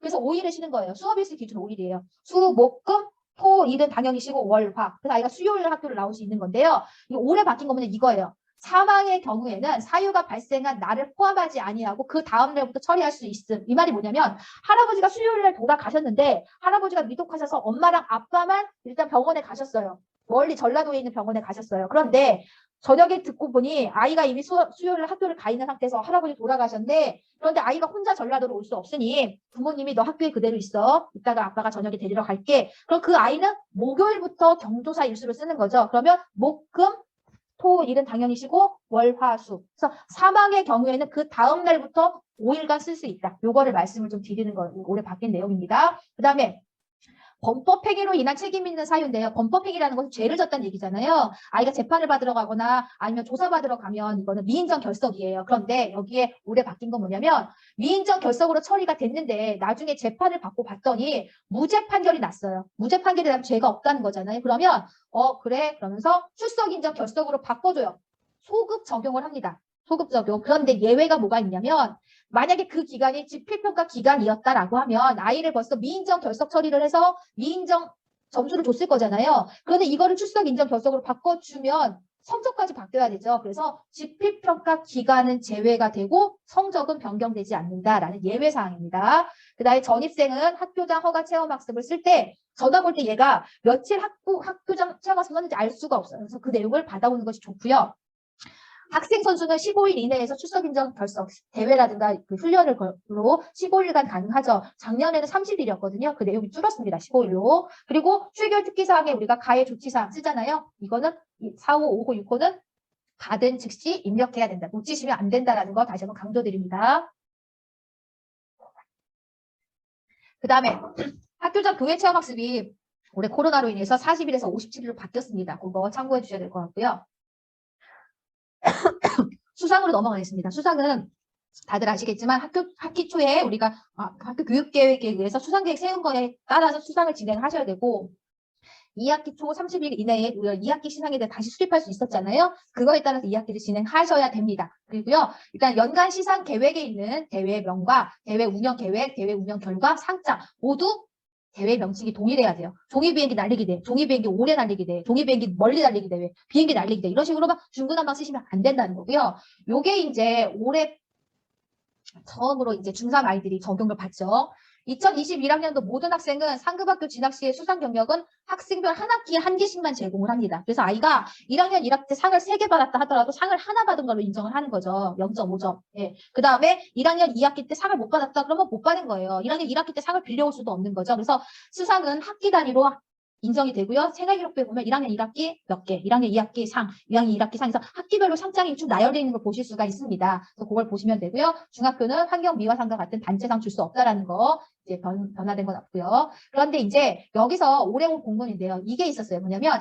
그래서 5일을 쉬는 거예요. 수업일수 기준 5일이에요. 수, 목, 금, 토, 일은 당연히 쉬고 월화. 그래서 아이가 수요일 학교를 나올 수 있는 건데요. 올해 바뀐 거는 이거예요. 사망의 경우에는 사유가 발생한 날을 포함하지 아니하고 그 다음 날부터 처리할 수 있음. 이 말이 뭐냐면 할아버지가 수요일 날 돌아가셨는데 할아버지가 위독하셔서 엄마랑 아빠만 일단 병원에 가셨어요. 멀리 전라도에 있는 병원에 가셨어요. 그런데 저녁에 듣고 보니 아이가 이미 수요일 학교를 가 있는 상태에서 할아버지 돌아가셨는데 그런데 아이가 혼자 전라도로 올 수 없으니 부모님이 너 학교에 그대로 있어. 이따가 아빠가 저녁에 데리러 갈게. 그럼 그 아이는 목요일부터 경조사 일수를 쓰는 거죠. 그러면 목, 금, 토, 일은 당연히 쉬고 월, 화, 수. 그래서 사망의 경우에는 그 다음 날부터 5일간 쓸 수 있다. 요거를 말씀을 좀 드리는 거 올해 바뀐 내용입니다. 그 다음에 범법행위로 인한 책임 있는 사유인데요. 범법행위라는 것은 죄를 졌다는 얘기잖아요. 아이가 재판을 받으러 가거나 아니면 조사받으러 가면 이거는 미인정 결석이에요. 그런데 여기에 올해 바뀐 건 뭐냐면 미인정 결석으로 처리가 됐는데 나중에 재판을 받고 봤더니 무죄 판결이 났어요. 무죄 판결이 나면 죄가 없다는 거잖아요. 그러면 그래 그러면서 출석인정 결석으로 바꿔줘요. 소급 적용을 합니다. 소급 적용. 그런데 예외가 뭐가 있냐면 만약에 그 기간이 집필평가 기간이었다라고 하면 아이를 벌써 미인정 결석 처리를 해서 미인정 점수를 줬을 거잖아요. 그런데 이거를 출석 인정 결석으로 바꿔주면 성적까지 바뀌어야 되죠. 그래서 집필평가 기간은 제외가 되고 성적은 변경되지 않는다라는 예외사항입니다. 그 다음에 전입생은 학교장 허가 체험학습을 쓸 때 전화 볼 때 얘가 며칠 학교장 체험학습을 했는지 알 수가 없어요. 그래서 그 내용을 받아오는 것이 좋고요. 학생 선수는 15일 이내에서 출석 인정 결석 대회라든가 그 훈련을 걸로 15일간 가능하죠. 작년에는 30일이었거든요. 그 내용이 줄었습니다. 15일로. 그리고 출결 특기사항에 우리가 가해 조치사항 쓰잖아요. 이거는 4호, 5호, 6호는 받은 즉시 입력해야 된다. 놓치시면 안 된다라는 거 다시 한번 강조드립니다. 그 다음에 학교장 교회 체험학습이 올해 코로나로 인해서 40일에서 57일로 바뀌었습니다. 그거 참고해 주셔야 될 것 같고요. 수상으로 넘어가겠습니다. 수상은 다들 아시겠지만 학기 초에 우리가 학교 교육계획에 의해서 수상계획 세운 거에 따라서 수상을 진행하셔야 되고 2학기 초 30일 이내에 우리가 2학기 시상에 대해 다시 수립할 수 있었잖아요. 그거에 따라서 2학기를 진행하셔야 됩니다. 그리고요. 일단 연간 시상 계획에 있는 대회명과 대회 운영 계획, 대회 운영 결과, 상장 모두 대회 명칭이 동일해야 돼요. 종이 비행기 날리기 대회, 종이 비행기 오래 날리기 대회, 종이 비행기 멀리 날리기 대회, 비행기 날리기 대회 이런 식으로 막 중구난방 쓰시면 안 된다는 거고요. 요게 이제 올해 처음으로 이제 중3 아이들이 적용을 받죠. 2021학년도 모든 학생은 상급학교 진학 시의 수상 경력은 학생별 한 학기에 한 개씩만 제공을 합니다. 그래서 아이가 1학년 1학기 때 상을 3개 받았다 하더라도 상을 하나 받은 걸로 인정을 하는 거죠. 0.5점. 예. 그 다음에 1학년 2학기 때 상을 못 받았다 그러면 못 받은 거예요. 1학년 1학기 때 상을 빌려올 수도 없는 거죠. 그래서 수상은 학기 단위로 인정이 되고요. 생활기록부에 보면 1학년 1학기 몇 개, 1학년 2학기 상, 2학년 1학기 상에서 학기별로 상장이 쭉 나열되어 있는 걸 보실 수가 있습니다. 그래서 그걸 보시면 되고요. 중학교는 환경미화상과 같은 단체상 줄 수 없다라는 거 이제 변화된 건 없고요. 그런데 이제 여기서 올해 온 공문인데요. 이게 있었어요. 뭐냐면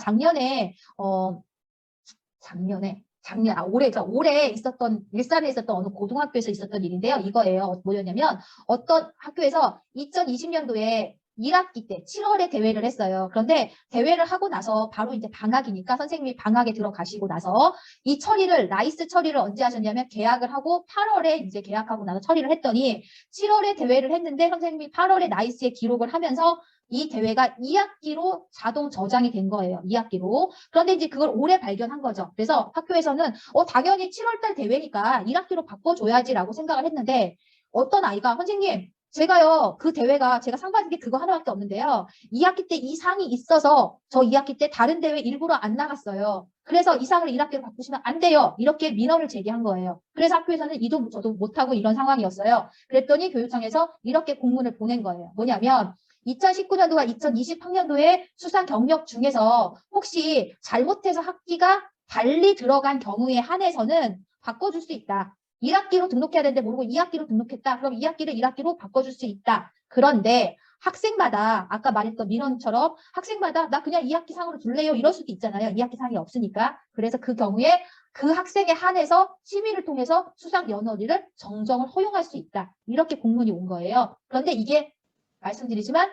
올해 있었던, 일산에 있었던 어느 고등학교에서 있었던 일인데요. 이거예요. 뭐였냐면, 어떤 학교에서 2020년도에 1학기 때 7월에 대회를 했어요. 그런데 대회를 하고 나서 바로 이제 방학이니까 선생님이 방학에 들어가시고 나서 이 처리를, 라이스 처리를 언제 하셨냐면 계약을 하고 8월에 이제 계약하고 나서 처리를 했더니 7월에 대회를 했는데 선생님이 8월에 라이스에 기록을 하면서 이 대회가 2학기로 자동 저장이 된 거예요. 2학기로. 그런데 이제 그걸 올해 발견한 거죠. 그래서 학교에서는 당연히 7월달 대회니까 1학기로 바꿔줘야지라고 생각을 했는데 어떤 아이가 선생님 제가요 그 대회가 제가 상 받은 게 그거 하나밖에 없는데요. 2학기 때 이 상이 있어서 저 2학기 때 다른 대회 일부러 안 나갔어요. 그래서 이 상을 1학기로 바꾸시면 안 돼요. 이렇게 민원을 제기한 거예요. 그래서 학교에서는 이도 저도 못하고 이런 상황이었어요. 그랬더니 교육청에서 이렇게 공문을 보낸 거예요. 뭐냐면 2019년도와 2020학년도의 수상 경력 중에서 혹시 잘못해서 학기가 달리 들어간 경우에 한해서는 바꿔줄 수 있다. 1학기로 등록해야 되는데 모르고 2학기로 등록했다. 그럼 2학기를 1학기로 바꿔줄 수 있다. 그런데 학생마다 아까 말했던 민원처럼 학생마다 나 그냥 2학기 상으로 둘래요. 이럴 수도 있잖아요. 2학기 상이 없으니까. 그래서 그 경우에 그 학생에 한해서 심의를 통해서 수상 연월일을 정정을 허용할 수 있다. 이렇게 공문이 온 거예요. 그런데 이게 말씀드리지만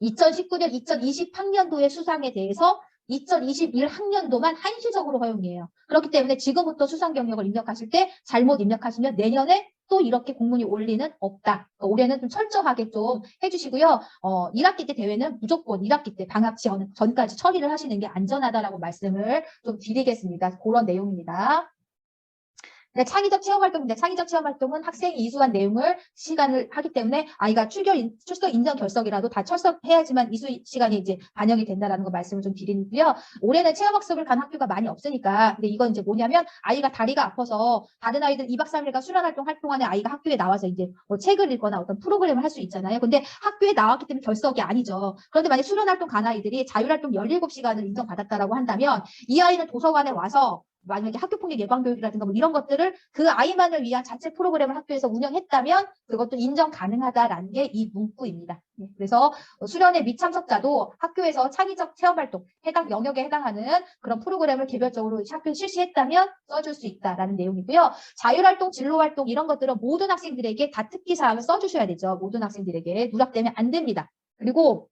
2019년, 2020학년도의 수상에 대해서 2021학년도만 한시적으로 허용이에요. 그렇기 때문에 지금부터 수상 경력을 입력하실 때 잘못 입력하시면 내년에 또 이렇게 공문이 올 리는 없다. 그러니까 올해는 좀 철저하게 좀 해주시고요. 1학기 때 대회는 무조건 1학기 때 방학 전까지 처리를 하시는 게 안전하다라고 말씀을 좀 드리겠습니다. 그런 내용입니다. 네, 창의적 체험활동인데 창의적 체험활동은 학생이 이수한 내용을 시간을 하기 때문에 아이가 출석 인정 결석이라도 다 출석해야지만 이수 시간이 이제 반영이 된다라는 거 말씀을 좀 드리고요. 올해는 체험학습을 간 학교가 많이 없으니까 근데 이건 이제 뭐냐면 아이가 다리가 아파서 다른 아이들 2박 3일간 수련활동 활동하는 아이가 학교에 나와서 이제 뭐 책을 읽거나 어떤 프로그램을 할 수 있잖아요. 근데 학교에 나왔기 때문에 결석이 아니죠. 그런데 만약 수련활동 간 아이들이 자율활동 17시간을 인정받았다라고 한다면 이 아이는 도서관에 와서 만약에 학교폭력 예방교육이라든가 뭐 이런 것들을 그 아이만을 위한 자체 프로그램을 학교에서 운영했다면 그것도 인정 가능하다라는 게 이 문구입니다. 그래서 수련회 미참석자도 학교에서 창의적 체험활동, 해당 영역에 해당하는 그런 프로그램을 개별적으로 학교에 실시했다면 써줄 수 있다라는 내용이고요. 자율활동, 진로활동 이런 것들은 모든 학생들에게 다 특기사항을 써주셔야 되죠. 모든 학생들에게 누락되면 안 됩니다. 그리고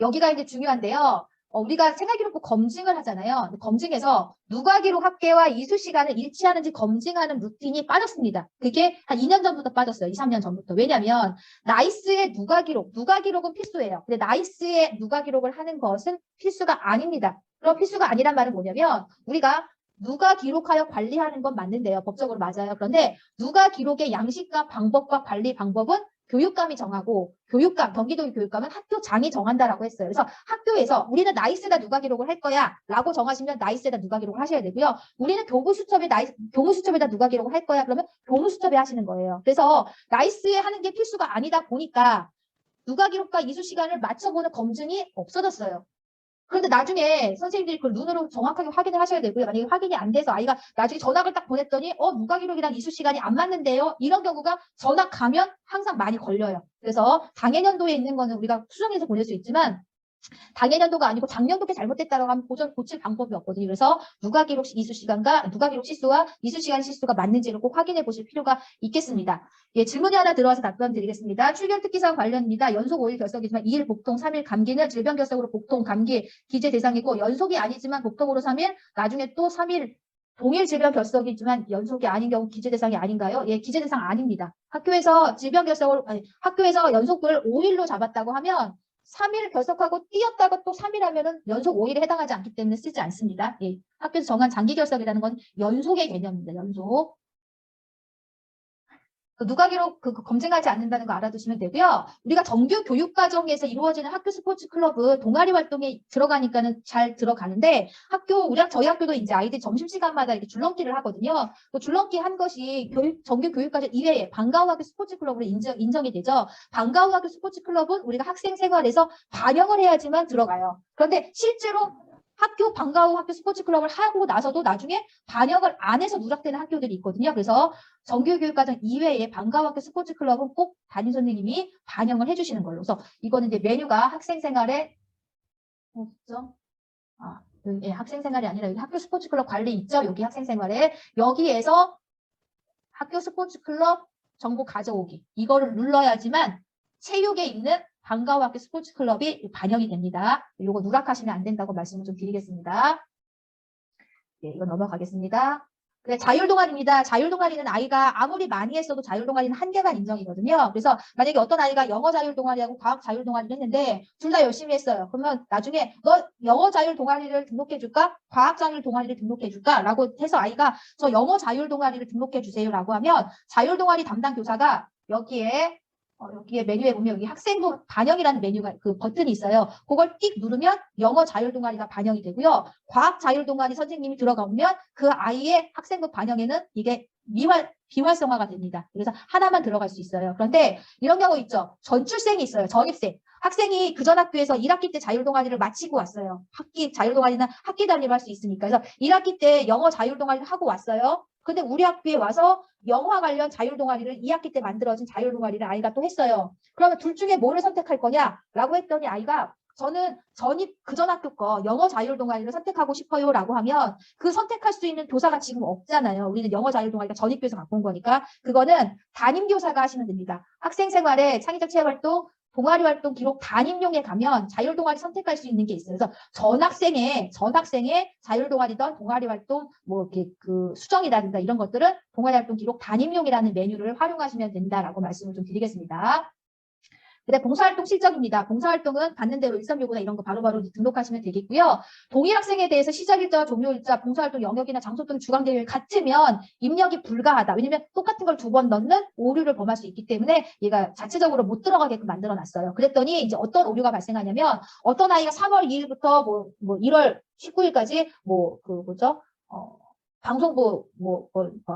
여기가 이제 중요한데요. 우리가 생활기록부 검증을 하잖아요. 검증에서 누가 기록 합계와 이수 시간을 일치하는지 검증하는 루틴이 빠졌습니다. 그게 한 2년 전부터 빠졌어요. 2, 3년 전부터. 왜냐하면 나이스의 누가 기록은 필수예요. 근데 나이스의 누가 기록을 하는 것은 필수가 아닙니다. 그럼 필수가 아니란 말은 뭐냐면 우리가 누가 기록하여 관리하는 건 맞는데요. 법적으로 맞아요. 그런데 누가 기록의 양식과 방법과 관리 방법은 교육감이 정하고 경기도 교육감은 학교장이 정한다라고 했어요. 그래서 학교에서 우리는 나이스에다 누가 기록을 할 거야 라고 정하시면 나이스에다 누가 기록을 하셔야 되고요. 우리는 교무수첩에다 누가 기록을 할 거야 그러면 교무수첩에 하시는 거예요. 그래서 나이스에 하는 게 필수가 아니다 보니까 누가 기록과 이수 시간을 맞춰보는 검증이 없어졌어요. 그런데 나중에 선생님들이 그걸 눈으로 정확하게 확인을 하셔야 되고요. 만약에 확인이 안 돼서 아이가 나중에 전학을 딱 보냈더니 누가 기록이랑 이수 시간이 안 맞는데요. 이런 경우가 전학 가면 항상 많이 걸려요. 그래서 당해년도에 있는 거는 우리가 수정해서 보낼 수 있지만 당해년도가 아니고 작년도에 잘못됐다고 하면 고칠 방법이 없거든요. 그래서 누가 기록 실수와 이수 시간 실수가 맞는지를 꼭 확인해 보실 필요가 있겠습니다. 예, 질문이 하나 들어와서 답변 드리겠습니다. 출결 특기사항 관련입니다. 연속 5일 결석이지만 2일 복통, 3일 감기는 질병 결석으로 복통, 감기 기재 대상이고 연속이 아니지만 복통으로 3일, 나중에 또 3일 동일 질병 결석이지만 연속이 아닌 경우 기재 대상이 아닌가요? 예, 기재 대상 아닙니다. 학교에서 학교에서 연속을 5일로 잡았다고 하면 3일 결석하고 뛰었다가 또 3일 하면은 연속 5일에 해당하지 않기 때문에 쓰지 않습니다. 예, 학교에서 정한 장기 결석이라는 건 연속의 개념입니다. 연속. 누가 기록 검증하지 않는다는 거 알아두시면 되고요. 우리가 정규 교육 과정에서 이루어지는 학교 스포츠 클럽은 동아리 활동에 들어가니까는 잘 들어가는데 저희 학교도 이제 아이들 점심시간마다 이렇게 줄넘기를 하거든요. 그 줄넘기 한 것이 정규 교육 과정 이외에 방과후 학교 스포츠 클럽으로 인정이 되죠. 방과후 학교 스포츠 클럽은 우리가 학생 생활에서 반영을 해야지만 들어가요. 그런데 실제로 방과후 학교 스포츠 클럽을 하고 나서도 나중에 반영을 안 해서 누락되는 학교들이 있거든요. 그래서 정규교육과정 이외에 방과후 학교 스포츠 클럽은 꼭 담임 선생님이 반영을 해주시는 걸로. 그래서 이거는 이제 메뉴가 학생 생활에 없죠? 예, 학생 생활이 아니라 여기 학교 스포츠 클럽 관리 있죠? 여기 학생 생활에 여기에서 학교 스포츠 클럽 정보 가져오기 이거를 눌러야지만 체육에 있는 방과후 학교 스포츠 클럽이 반영이 됩니다. 이거 누락하시면 안 된다고 말씀을 좀 드리겠습니다. 네, 이거 넘어가겠습니다. 그래, 자율동아리입니다. 자율동아리는 아이가 아무리 많이 했어도 자율동아리는 한계만 인정이거든요. 그래서 만약에 어떤 아이가 영어 자율동아리하고 과학 자율동아리를 했는데 둘 다 열심히 했어요. 그러면 나중에 너 영어 자율동아리를 등록해줄까? 과학 자율동아리를 등록해줄까? 라고 해서 아이가 저 영어 자율동아리를 등록해주세요 라고 하면 자율동아리 담당 교사가 여기에 메뉴에 보면 여기 학생부 반영이라는 메뉴가 그 버튼이 있어요. 그걸 띡 누르면 영어 자율동아리가 반영이 되고요. 과학 자율동아리 선생님이 들어가면 그 아이의 학생부 반영에는 이게 비활성화가 됩니다. 그래서 하나만 들어갈 수 있어요. 그런데 이런 경우 있죠. 전출생이 있어요. 전입생. 학생이 그 전 학교에서 1학기 때 자율동아리를 마치고 왔어요. 자율동아리는 학기 단위로 할 수 있으니까. 그래서 1학기 때 영어 자율동아리를 하고 왔어요. 근데 우리 학교에 와서 영화 관련 자율동아리를 2학기 때 만들어진 자율동아리를 아이가 또 했어요. 그러면 둘 중에 뭐를 선택할 거냐라고 했더니 아이가 저는 그 전 학교 거 영어 자율동아리를 선택하고 싶어요 라고 하면 그 선택할 수 있는 교사가 지금 없잖아요. 우리는 영어 자율동아리가 전입교에서 갖고 온 거니까 그거는 담임교사가 하시면 됩니다. 학생 생활에 창의적 체험활동 동아리 활동 기록 담임용에 가면 자율동아리 선택할 수 있는 게 있어요. 그래서 전학생의 자율동아리든 동아리 활동 뭐 이렇게 그 수정이라든가 이런 것들은 동아리 활동 기록 담임용이라는 메뉴를 활용하시면 된다라고 말씀을 좀 드리겠습니다. 근데 봉사활동 실적입니다. 봉사활동은 받는 대로 1365나 이런 거 바로바로 등록하시면 되겠고요. 동일 학생에 대해서 시작일자와 종료일자, 봉사활동 영역이나 장소 또는 주관계획이 같으면 입력이 불가하다. 왜냐면 똑같은 걸 두 번 넣는 오류를 범할 수 있기 때문에 얘가 자체적으로 못 들어가게끔 만들어놨어요. 그랬더니 이제 어떤 오류가 발생하냐면 어떤 아이가 3월 2일부터 뭐 1월 19일까지 방송부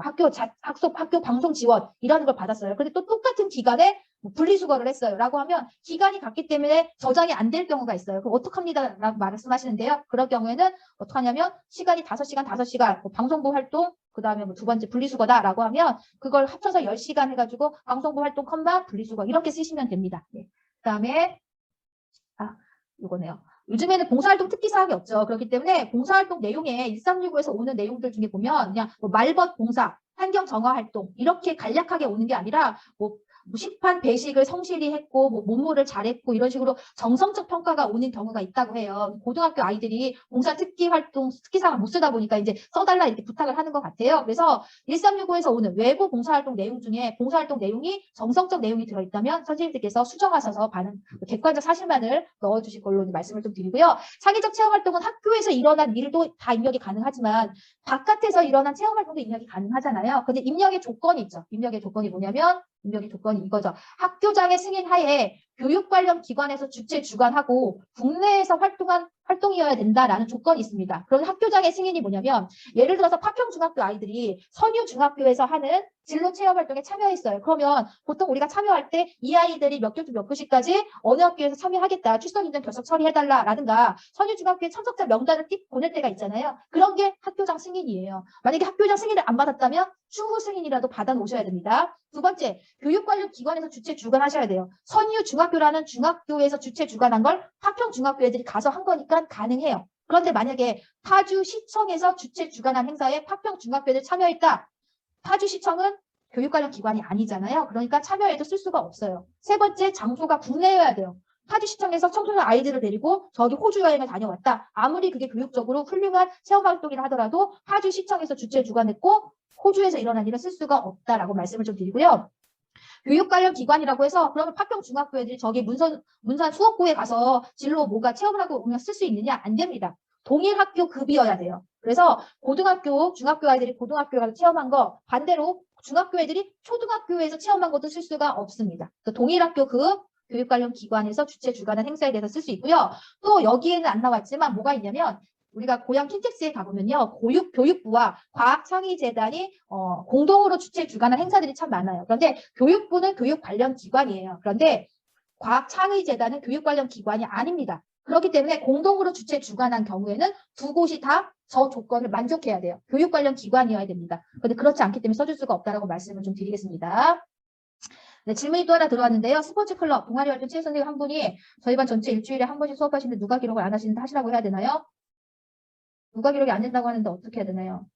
학교 방송 지원 이라는 걸 받았어요. 근데 또 똑같은 기간에 분리수거를 했어요. 라고 하면 기간이 같기 때문에 저장이 안 될 경우가 있어요. 그럼 어떡합니다? 라고 말씀하시는데요. 그럴 경우에는 어떡하냐면 시간이 5시간 방송부 활동 그 다음에 두 번째 분리수거다라고 하면 그걸 합쳐서 10시간 해가지고 방송부 활동 컴마 분리수거 이렇게 쓰시면 됩니다. 네. 그 다음에 이거네요. 요즘에는 봉사활동 특기사항이 없죠. 그렇기 때문에 봉사활동 내용에 1365에서 오는 내용들 중에 보면 그냥 말벗 봉사, 환경 정화 활동 이렇게 간략하게 오는 게 아니라 식판 배식을 성실히 했고 모모를 잘했고 이런 식으로 정성적 평가가 오는 경우가 있다고 해요. 고등학교 아이들이 봉사 특기사항을 못 쓰다 보니까 이제 써달라 이렇게 부탁을 하는 것 같아요. 그래서 1365에서 오는 외부 봉사활동 내용 중에 봉사활동 내용이 정성적 내용이 들어있다면 선생님들께서 수정하셔서 객관적 사실만을 넣어주실 걸로 말씀을 좀 드리고요. 창의적 체험활동은 학교에서 일어난 일도 다 입력이 가능하지만 바깥에서 일어난 체험활동도 입력이 가능하잖아요. 근데 입력의 조건이 있죠. 입력의 조건이 뭐냐면 입력의 조건이 조건이 이거죠. 학교장의 승인 하에 교육 관련 기관에서 주최 주관하고 국내에서 활동이어야 된다라는 조건이 있습니다. 그럼 학교장의 승인이 뭐냐면 예를 들어서 파평중학교 아이들이 선유중학교에서 하는 진로 체험 활동에 참여했어요. 그러면 보통 우리가 참여할 때 이 아이들이 몇 교부터 몇 교시까지 어느 학교에서 참여하겠다. 출석 인정 결석 처리해달라라든가 선유중학교에 참석자 명단을 띡 보낼 때가 있잖아요. 그런 게 학교장 승인이에요. 만약에 학교장 승인을 안 받았다면 추후 승인이라도 받아 놓으셔야 됩니다. 두 번째, 교육 관련 기관에서 주최 주관하셔야 돼요. 선유중학교라는 중학교에서 주최 주관한 걸 파평중학교 애들이 가서 한 거니까 가능해요. 그런데 만약에 파주시청에서 주최 주관한 행사에 파평중학교 애들 참여했다. 파주시청은 교육 관련 기관이 아니잖아요. 그러니까 참여해도 쓸 수가 없어요. 세 번째, 장소가 국내여야 돼요. 파주시청에서 청소년 아이들을 데리고 저기 호주 여행을 다녀왔다. 아무리 그게 교육적으로 훌륭한 체험활동이라 하더라도 파주시청에서 주최 주관했고 호주에서 일어난 일은 쓸 수가 없다라고 말씀을 좀 드리고요. 교육 관련 기관이라고 해서 그러면 파평중학교 애들이 저기 문산 수업고에 가서 진로 뭐가 체험을 하고 그냥 쓸 수 있느냐? 안 됩니다. 동일 학교 급이어야 돼요. 그래서 고등학교, 중학교 아이들이 고등학교에 가서 체험한 거 반대로 중학교 애들이 초등학교에서 체험한 것도 쓸 수가 없습니다. 동일 학교 급 교육 관련 기관에서 주최 주관한 행사에 대해서 쓸 수 있고요. 또 여기에는 안 나왔지만 뭐가 있냐면 우리가 고향 킨텍스에 가보면요. 교육부와 과학창의재단이 공동으로 주최 주관한 행사들이 참 많아요. 그런데 교육부는 교육 관련 기관이에요. 그런데 과학창의재단은 교육 관련 기관이 아닙니다. 그렇기 때문에 공동으로 주최 주관한 경우에는 두 곳이 다 저 조건을 만족해야 돼요. 교육 관련 기관이어야 됩니다. 그런데 그렇지 않기 때문에 써줄 수가 없다라고 말씀을 좀 드리겠습니다. 네, 질문이 또 하나 들어왔는데요. 스포츠 클럽, 동아리 활동 체육 선생님 한 분이 저희 반 전체 일주일에 한 번씩 수업하시는데 누가 기록을 안 하시는데 하시라고 해야 되나요? 누가 기록이 안 된다고 하는데 어떻게 해야 되나요?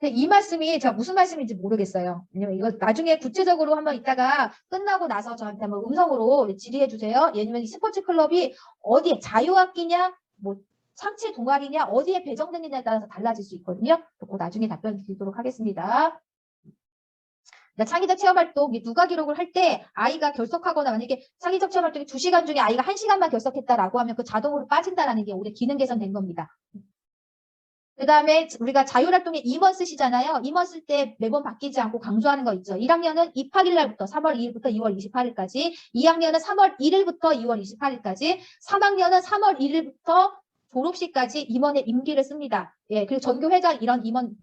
근데 이 말씀이 제가 무슨 말씀인지 모르겠어요. 왜냐면 이거 나중에 구체적으로 한번 이따가 끝나고 나서 저한테 한번 음성으로 질의해 주세요. 왜냐면 이 스포츠 클럽이 어디에 자유학기냐, 뭐 상체 동아리냐, 어디에 배정되느냐에 따라서 달라질 수 있거든요. 그 나중에 답변 드리도록 하겠습니다. 창의적 체험활동, 누가 기록을 할 때 아이가 결석하거나 만약에 창의적 체험활동이 2시간 중에 아이가 1시간만 결석했다라고 하면 그 자동으로 빠진다라는 게 올해 기능 개선된 겁니다. 그 다음에 우리가 자율활동에 임원 쓰시잖아요. 임원 쓸 때 매번 바뀌지 않고 강조하는 거 있죠. 1학년은 입학일 날부터 3월 2일부터 2월 28일까지, 2학년은 3월 1일부터 2월 28일까지, 3학년은 3월 1일부터 졸업식까지 임원의 임기를 씁니다. 예, 그리고 전교회장 이런 임원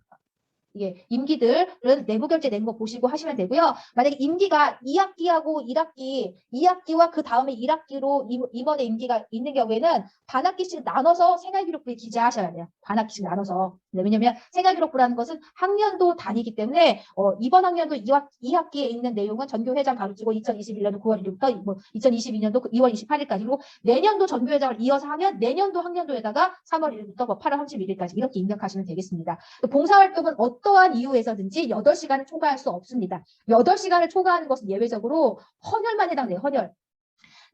예, 임기들은 내부 결제 낸 거 보시고 하시면 되고요. 만약에 임기가 2학기하고 1학기, 2학기와 그 다음에 1학기로 임원의 임기가 있는 경우에는 반학기씩 나눠서 생활기록부에 기재하셔야 돼요. 반학기씩 나눠서. 왜냐면 생활기록부라는 것은 학년도 단위이기 때문에 이번 학년도 2학기에 있는 내용은 전교회장 가르치고 2021년도 9월 1일부터 뭐 2022년도 2월 28일까지 그리고 내년도 전교회장을 이어서 하면 내년도 학년도에다가 3월 1일부터 뭐 8월 31일까지 이렇게 입력하시면 되겠습니다. 봉사활동은 어떠한 이유에서든지 8시간을 초과할 수 없습니다. 8시간을 초과하는 것은 예외적으로 헌혈만 해당돼요. 헌혈.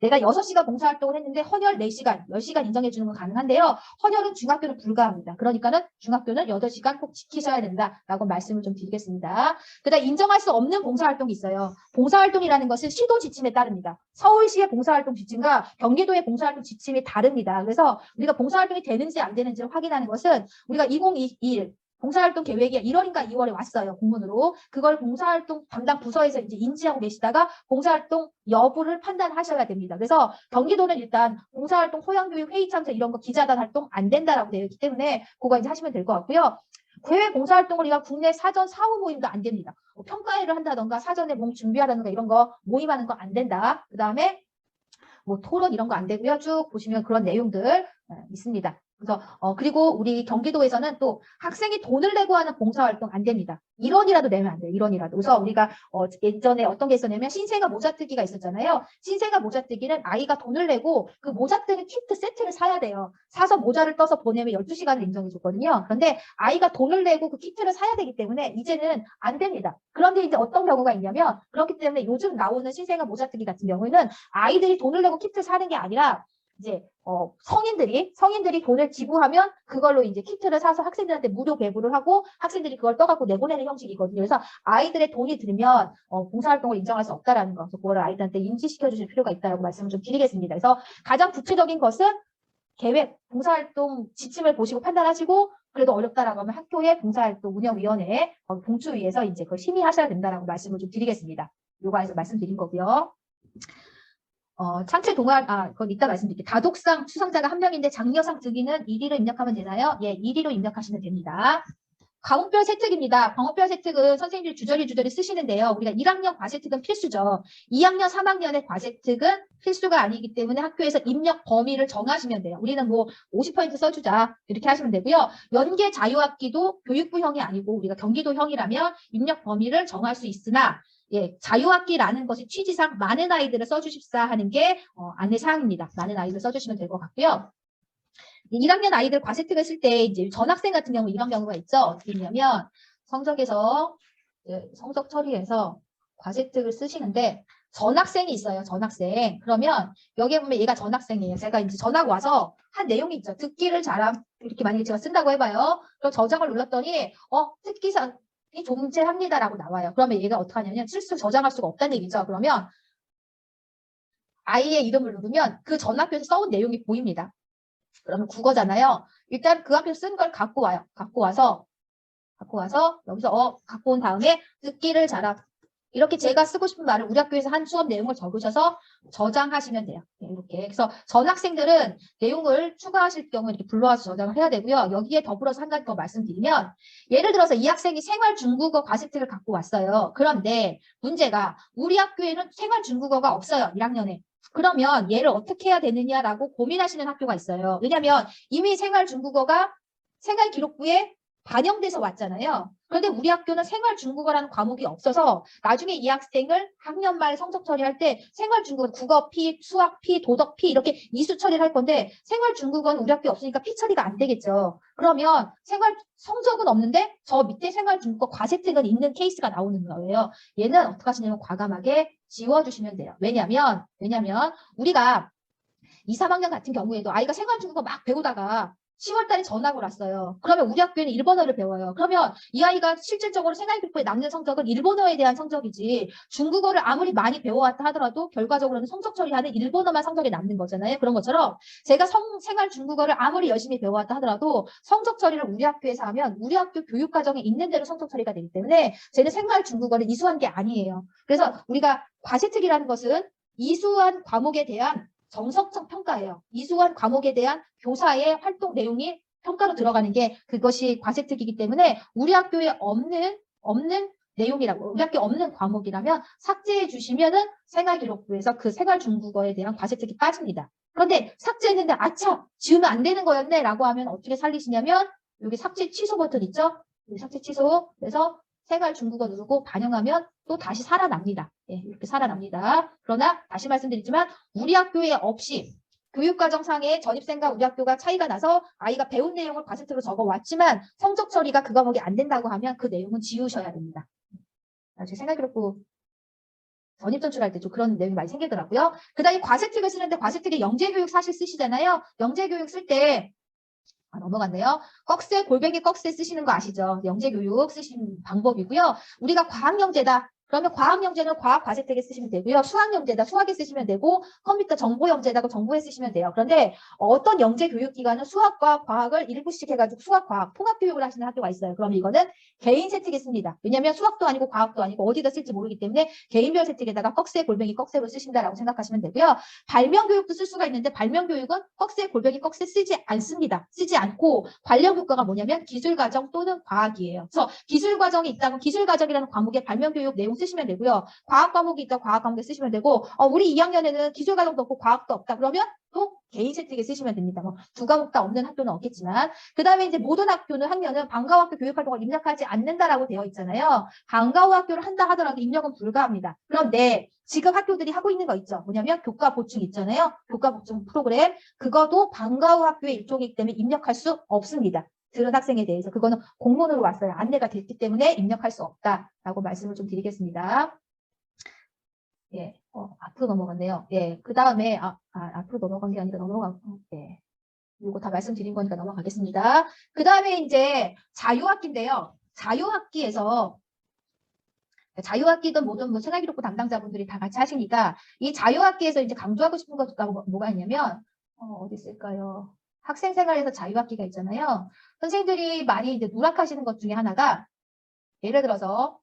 내가 6시간 봉사활동을 했는데 헌혈 4시간, 10시간 인정해 주는 건 가능한데요. 헌혈은 중학교는 불가합니다. 그러니까는 중학교는 8시간 꼭 지키셔야 된다라고 말씀을 좀 드리겠습니다. 그다음 인정할 수 없는 봉사활동이 있어요. 봉사활동이라는 것은 시도 지침에 따릅니다. 서울시의 봉사활동 지침과 경기도의 봉사활동 지침이 다릅니다. 그래서 우리가 봉사활동이 되는지 안 되는지를 확인하는 것은 우리가 2021 봉사활동 계획이 1월인가 2월에 왔어요. 공문으로. 그걸 봉사활동 담당 부서에서 이제 인지하고 계시다가 봉사활동 여부를 판단하셔야 됩니다. 그래서 경기도는 일단 봉사활동 호양교육 회의 참석 이런 거 기자단 활동 안 된다라고 되어 있기 때문에 그거 이제 하시면 될 것 같고요. 해외 봉사활동을 우리가 국내 사전 사후 모임도 안 됩니다. 평가회를 한다던가 사전에 뭐 준비하다던가 이런 거 모임하는 거 안 된다. 그 다음에 뭐 토론 이런 거 안 되고요. 쭉 보시면 그런 내용들 있습니다. 그래서 그리고 우리 경기도에서는 또 학생이 돈을 내고 하는 봉사활동 안 됩니다. 1원이라도 내면 안 돼요. 1원이라도. 그래서 우리가 예전에 어떤 게 있었냐면 신생아 모자뜨기가 있었잖아요. 신생아 모자뜨기는 아이가 돈을 내고 그 모자뜨기 키트 세트를 사야 돼요. 사서 모자를 떠서 보내면 12시간을 인정해 줬거든요. 그런데 아이가 돈을 내고 그 키트를 사야 되기 때문에 이제는 안 됩니다. 그런데 이제 어떤 경우가 있냐면 그렇기 때문에 요즘 나오는 신생아 모자뜨기 같은 경우에는 아이들이 돈을 내고 키트 사는 게 아니라 이제 성인들이 돈을 지불하면 그걸로 이제 키트를 사서 학생들한테 무료 배부를 하고 학생들이 그걸 떠갖고 내보내는 형식이거든요. 그래서 아이들의 돈이 들면 봉사활동을 인정할 수 없다라는 거, 그래서 그거를 아이들한테 인지시켜 주실 필요가 있다고 말씀을 좀 드리겠습니다. 그래서 가장 구체적인 것은 계획, 봉사활동 지침을 보시고 판단하시고 그래도 어렵다라고 하면 학교의 봉사활동 운영위원회에 봉추위에서 이제 그걸 심의하셔야 된다라고 말씀을 좀 드리겠습니다. 요거에서 말씀드린 거고요. 창출 동안, 그건 이따 말씀드릴게요. 다독상 수상자가 한 명인데 장려상 등위는 1위로 입력하면 되나요? 예, 1위로 입력하시면 됩니다. 과목별 세특입니다. 과목별 세특은 선생님들이 주저리 쓰시는데요. 우리가 1학년 과세특은 필수죠. 2학년, 3학년의 과세특은 필수가 아니기 때문에 학교에서 입력 범위를 정하시면 돼요. 우리는 뭐 50% 써주자 이렇게 하시면 되고요. 연계 자유학기도 교육부형이 아니고 우리가 경기도형이라면 입력 범위를 정할 수 있으나 예, 자유학기라는 것이 취지상 많은 아이들을 써주십사 하는 게 안내사항입니다. 많은 아이들 써주시면 될 것 같고요. 1학년 아이들 과세특을 쓸 때 이제 전학생 같은 경우 이런 경우가 있죠. 어떻게 있냐면 성적에서 성적 처리해서 과세특을 쓰시는데 전학생이 있어요. 전학생. 그러면 여기에 보면 얘가 전학생이에요. 제가 이제 전학 와서 한 내용이 있죠. 듣기를 잘함 이렇게 만약에 제가 쓴다고 해봐요. 그럼 저장을 눌렀더니 특기사이 존재합니다라고 나와요. 그러면 얘가 어떻게 하냐면 실수 저장할 수가 없다는 얘기죠. 그러면 아이의 이름을 누르면 그 전 학교에서 써온 내용이 보입니다. 그러면 국어잖아요. 일단 그 학교 쓴 걸 갖고 와요. 갖고 와서 여기서 갖고 온 다음에 듣기를 잘함. 이렇게 제가 쓰고 싶은 말을 우리 학교에서 한 수업 내용을 적으셔서 저장하시면 돼요. 네, 이렇게. 그래서 전 학생들은 내용을 추가하실 경우 이렇게 불러와서 저장을 해야 되고요. 여기에 더불어서 한 가지 더 말씀드리면 예를 들어서 이 학생이 생활 중국어 과세특을 갖고 왔어요. 그런데 문제가 우리 학교에는 생활 중국어가 없어요. 1학년에. 그러면 얘를 어떻게 해야 되느냐라고 고민하시는 학교가 있어요. 왜냐하면 이미 생활 중국어가 생활 기록부에 반영돼서 왔잖아요. 그런데 우리 학교는 생활 중국어라는 과목이 없어서 나중에 이 학생을 학년 말 성적 처리할 때 생활 중국어 국어 P, 수학 P, 도덕 P 이렇게 이수 처리를 할 건데 생활 중국어는 우리 학교 없으니까 P 처리가 안 되겠죠. 그러면 생활 성적은 없는데 저 밑에 생활 중국어 과세특은 있는 케이스가 나오는 거예요. 얘는 어떻게 하시냐면 과감하게 지워주시면 돼요. 왜냐면 우리가 2, 3학년 같은 경우에도 아이가 생활 중국어 막 배우다가 10월 달에 전학을 왔어요. 그러면 우리 학교에는 일본어를 배워요. 그러면 이 아이가 실질적으로 생활기록부에 남는 성적은 일본어에 대한 성적이지 중국어를 아무리 많이 배워왔다 하더라도 결과적으로는 성적 처리하는 일본어만 성적이 남는 거잖아요. 그런 것처럼 제가 생활 중국어를 아무리 열심히 배워왔다 하더라도 성적 처리를 우리 학교에서 하면 우리 학교 교육과정에 있는 대로 성적 처리가 되기 때문에 쟤는 생활 중국어를 이수한 게 아니에요. 그래서 우리가 과세특이라는 것은 이수한 과목에 대한 정석적 평가예요. 이수한 과목에 대한 교사의 활동 내용이 평가로 들어가는 게 그것이 과세특이기 때문에 우리 학교에 없는 내용이라고 우리 학교에 없는 과목이라면 삭제해 주시면은 생활기록부에서 그 생활중국어에 대한 과세특이 빠집니다. 그런데 삭제했는데 아차 지우면 안 되는 거였네 라고 하면 어떻게 살리시냐면 여기 삭제 취소 버튼 있죠? 여기 삭제 취소 그래서 생활 중국어 누르고 반영하면 또 다시 살아납니다. 예, 이렇게 살아납니다. 그러나 다시 말씀드리지만 우리 학교에 없이 교육과정상의 전입생과 우리 학교가 차이가 나서 아이가 배운 내용을 과세특으로 적어왔지만 성적 처리가 그 과목이 안 된다고 하면 그 내용은 지우셔야 됩니다. 제 생활기록부 전입 전출할 때 좀 그런 내용이 많이 생기더라고요. 그 다음에 과세특을 쓰는데 과세특에 영재교육 사실 쓰시잖아요. 영재교육 쓸 때 넘어갔네요. 꺽쇠, 골뱅이 꺽쇠 쓰시는 거 아시죠? 영재교육 쓰시는 방법이고요. 우리가 과학영재다. 그러면 과학영재는 과학 과세특에 쓰시면 되고요. 수학영재다. 수학에 쓰시면 되고 컴퓨터 정보영재다. 정보에 쓰시면 돼요. 그런데 어떤 영재교육기관은 수학과 과학을 일부씩 해가지고 수학, 과학, 통합교육을 하시는 학교가 있어요. 그럼 이거는 개인 세특에 씁니다. 왜냐하면 수학도 아니고 과학도 아니고 어디다 쓸지 모르기 때문에 개인별 세특에다가 꺽쇠, 골뱅이 꺽쇠로 쓰신다라고 생각하시면 되고요. 발명교육도 쓸 수가 있는데 발명교육은 꺽쇠, 골뱅이 꺽쇠 쓰지 않습니다. 쓰지 않고 관련교과가 뭐냐면 기술과정 또는 과학이에요. 그래서 기술과정이 있다면 기술과정이라는 과목에 발명교육 내용 쓰시면 되고요. 과학 과목이 있다 과학 과목에 쓰시면 되고 우리 2학년에는 기술과정도 없고 과학도 없다. 그러면 또 개인 세특에 쓰시면 됩니다. 뭐 두 과목 다 없는 학교는 없겠지만 그 다음에 이제 모든 학교는 방과후 학교 교육활동을 입력하지 않는다라고 되어 있잖아요. 방과후 학교를 한다 하더라도 입력은 불가합니다. 그런데 지금 학교들이 하고 있는 거 있죠. 뭐냐면 교과 보충 있잖아요. 교과 보충 프로그램 그것도 방과후 학교의 일종이기 때문에 입력할 수 없습니다. 들은 학생에 대해서 그거는 공문으로 왔어요. 안내가 됐기 때문에 입력할 수 없다라고 말씀을 좀 드리겠습니다. 예, 앞으로 넘어갔네요. 예, 그 다음에 앞으로 넘어간 게 아니라 예, 이거 다 말씀드린 거니까 넘어가겠습니다. 그 다음에 이제 자유학기인데요. 자유학기든 뭐든 뭐 생활기록부 담당자분들이 다 같이 하시니까 이 자유학기에서 이제 강조하고 싶은 것가 뭐가 있냐면 어디 있을까요? 학생생활에서 자유학기가 있잖아요. 선생님들이 많이 이제 누락하시는 것 중에 하나가 예를 들어서